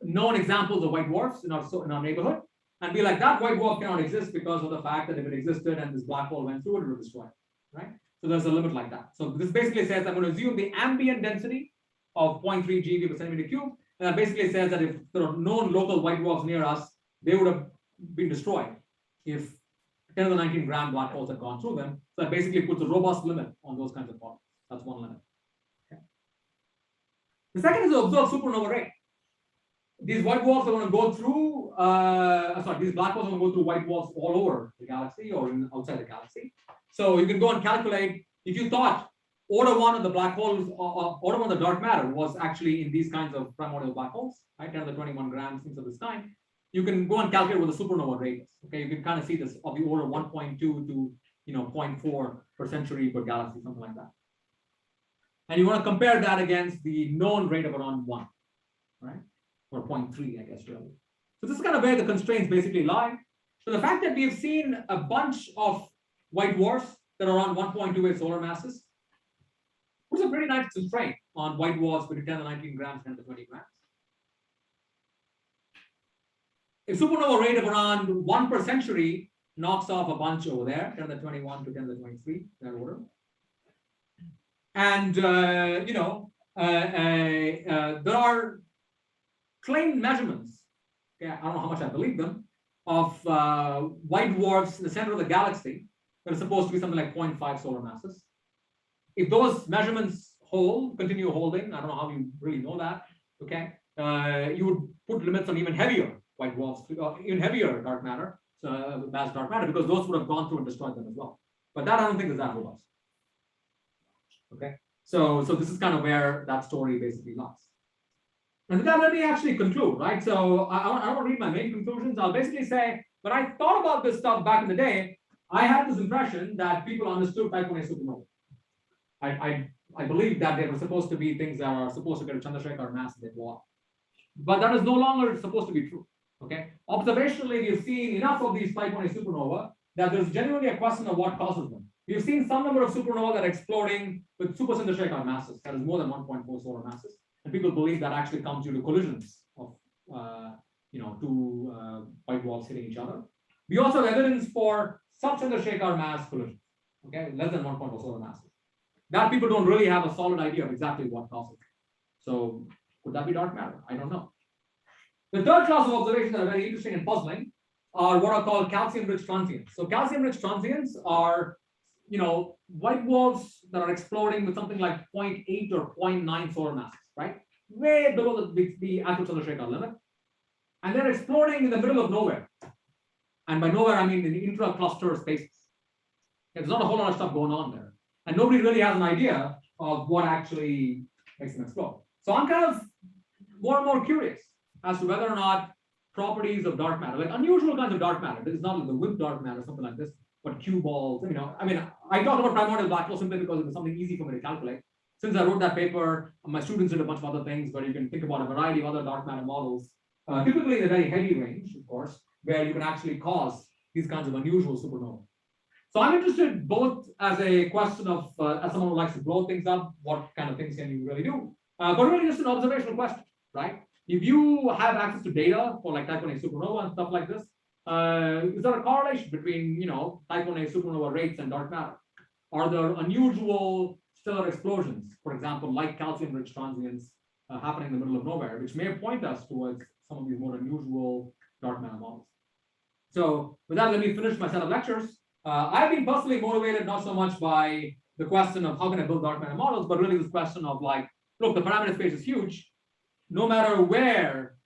known examples of white dwarfs in our neighborhood and be like, that white dwarf cannot exist because of the fact that if it existed and this black hole went through it, it would destroy it, right? So there's a limit like that. So this basically says I'm going to assume the ambient density of 0.3 GeV per centimeter cube, and that basically says that if there are known local white dwarfs near us, they would have been destroyed if 10 to the 19 gram black holes had gone through them. So that basically puts a robust limit on those kinds of problems. That's one limit. Okay. The second is to observe supernova rate. These white dwarfs are going to go through, these black holes are going to go through white dwarfs all over the galaxy or outside the galaxy. So you can go and calculate, if you thought order one of the black holes, order one of the dark matter was actually in these kinds of primordial black holes, right, 10 to the 21 grams, things of this kind, you can go and calculate what the supernova rate is. Okay, you can kind of see this of the order 1.2 to 0.4 per century per galaxy, something like that. And you want to compare that against the known rate of around 1, right? Or 0.3, I guess, really. So this is kind of where the constraints basically lie. So the fact that we've seen a bunch of white dwarfs that are around 1.28 solar masses puts a pretty nice constraint on white dwarfs between 10 to 19 grams, 10 to 20 grams. If supernova rate of around 1 per century knocks off a bunch over there, 10 to the 21 to 10 to the 23, that order. And, there are claimed measurements, okay, I don't know how much I believe them, of white dwarfs in the center of the galaxy that are supposed to be something like 0.5 solar masses. If those measurements continue holding, I don't know how you really know that, okay, you would put limits on even heavier white dwarfs, even heavier dark matter, mass dark matter, because those would have gone through and destroyed them as well. But that I don't think is that robust. Okay, so this is kind of where that story basically lies. And with that, let me actually conclude, right? So I don't want to read my main conclusions. I'll basically say, when I thought about this stuff back in the day, I had this impression that people understood type 1a supernova. I believed that they were supposed to be things that are supposed to get a Chandrasekhar mass and they blow up. But that is no longer supposed to be true. Okay. Observationally, we've seen enough of these type 1a supernova that there's genuinely a question of what causes them. We've seen some number of supernova that are exploding with super Chandrasekhar masses, that is more than 1.4 solar masses. And people believe that actually comes due to collisions of two white dwarfs hitting each other. We also have evidence for sub-Chandrasekhar mass collisions, okay, less than 1.4 solar masses. That people don't really have a solid idea of exactly what causes it. So could that be dark matter? I don't know. The third class of observations that are very interesting and puzzling are what are called calcium-rich transients. So calcium-rich transients are, white dwarfs that are exploding with something like 0.8 or 0.9 solar masses, right? Way below the actual Chandrasekhar limit. And they're exploding in the middle of nowhere. And by nowhere, I mean in the intra-cluster spaces. There's not a whole lot of stuff going on there. And nobody really has an idea of what actually makes them explode. So I'm kind of more and more curious as to whether or not properties of dark matter, like unusual kinds of dark matter, this is not like the whip dark matter, something like this, but cue balls, I talked about primordial black holes simply because it was something easy for me to calculate. Since I wrote that paper, my students did a bunch of other things, but you can think about a variety of other dark matter models, typically in a very heavy range, of course, where you can actually cause these kinds of unusual supernovae. So I'm interested both as a question of, as someone who likes to blow things up, what kind of things can you really do? But really just an observational question, right? If you have access to data for like type 1a supernova and stuff like this, is there a correlation between, type 1a supernova rates and dark matter? Are there unusual stellar explosions, for example, like calcium-rich transients happening in the middle of nowhere, which may point us towards some of these more unusual dark matter models. So with that, let me finish my set of lectures. I've been personally motivated not so much by the question of how can I build dark matter models, but really this question of like, look, the parameter space is huge. No matter where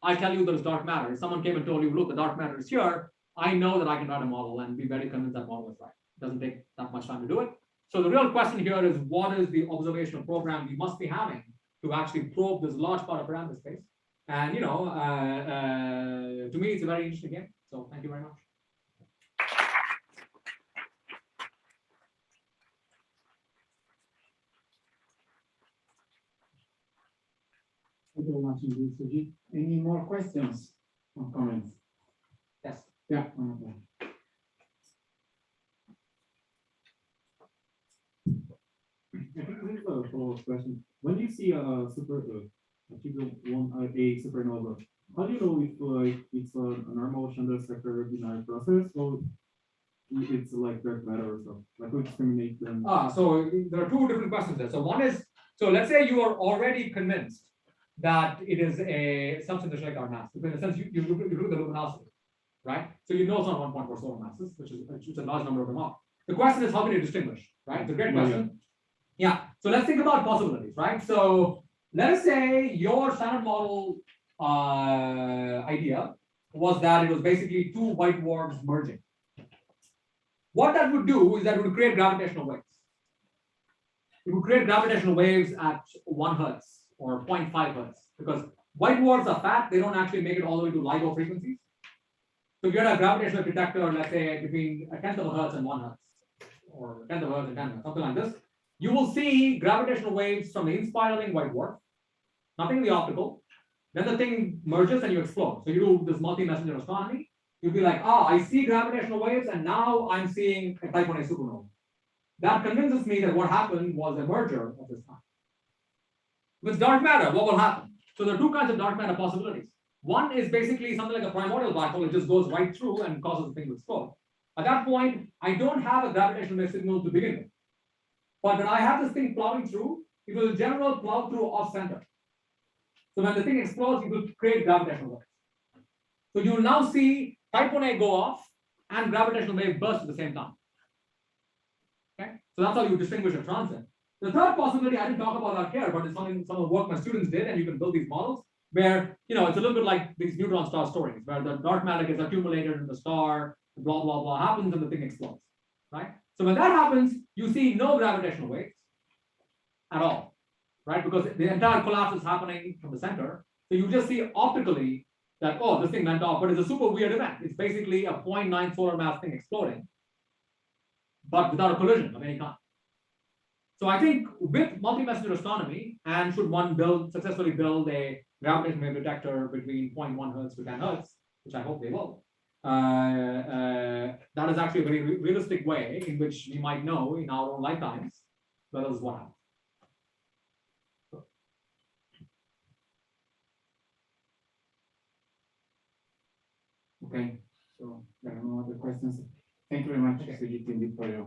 I tell you there's dark matter, if someone came and told you, look, the dark matter is here, I know that I can write a model and be very convinced that model is right. It doesn't take that much time to do it. So the real question here is, what is the observational program we must be having to actually probe this large part of parameter space? And to me, it's a very interesting game. So thank you very much. Thank you very much indeed, Surjeet. Any more questions or comments? Yes. Yeah. Okay. I think this is a follow-up question. When you see a supernova, how do you know if like it's a normal Chandra-Sekhar binary process or it's like dark matter or stuff? Like who discriminate them? So there are two different questions there. So one is, so let's say you are already convinced that it is a substance like our mass. In a sense, you look at the luminosity, right? So you know it's not 1.4 solar masses, which is a large number of them are. The question is, how can you distinguish, right? It's a great question. Yeah. So let's think about possibilities, right? So let us say your standard model idea was that it was basically two white dwarfs merging. What that would do is that it would create gravitational waves. It would create gravitational waves at 1 hertz or 0.5 hertz, because white dwarfs are fat, they don't actually make it all the way to LIGO frequencies. So if you had a gravitational detector, let's say between a tenth of a hertz and 1 hertz, or a tenth of a hertz and 10 hertz, something like this, you will see gravitational waves from the inspiraling white dwarf, nothing in the optical. Then the thing merges and you explode. So you do this multi-messenger astronomy. You'll be like, I see gravitational waves, and now I'm seeing a type 1a supernova. That convinces me that what happened was a merger of this kind. With dark matter, what will happen? So there are two kinds of dark matter possibilities. One is basically something like a primordial black hole. It just goes right through and causes the thing to explode. At that point, I don't have a gravitational wave signal to begin with. But when I have this thing plowing through, it will in general plow through off center. So when the thing explodes, it will create gravitational waves. So you will now see type 1a go off and gravitational wave burst at the same time. Okay, so that's how you distinguish a transit. The third possibility I didn't talk about out here, but it's something some of the work my students did, and you can build these models where it's a little bit like these neutron star stories, where the dark matter gets accumulated in the star, blah blah blah happens, and the thing explodes. Right? So when that happens, you see no gravitational waves at all, right? Because the entire collapse is happening from the center. So you just see optically that, this thing went off, but it's a super weird event. It's basically a 0.9 solar mass thing exploding, but without a collision of any kind. So I think with multi-messenger astronomy, and should one successfully build a gravitational wave detector between 0.1 hertz to 10 hertz, which I hope they will, that is actually a very realistic way in which we might know in our own lifetimes whether this is what happens. Okay, so there are no other questions. Thank you very much, Surjeet, indeed, for your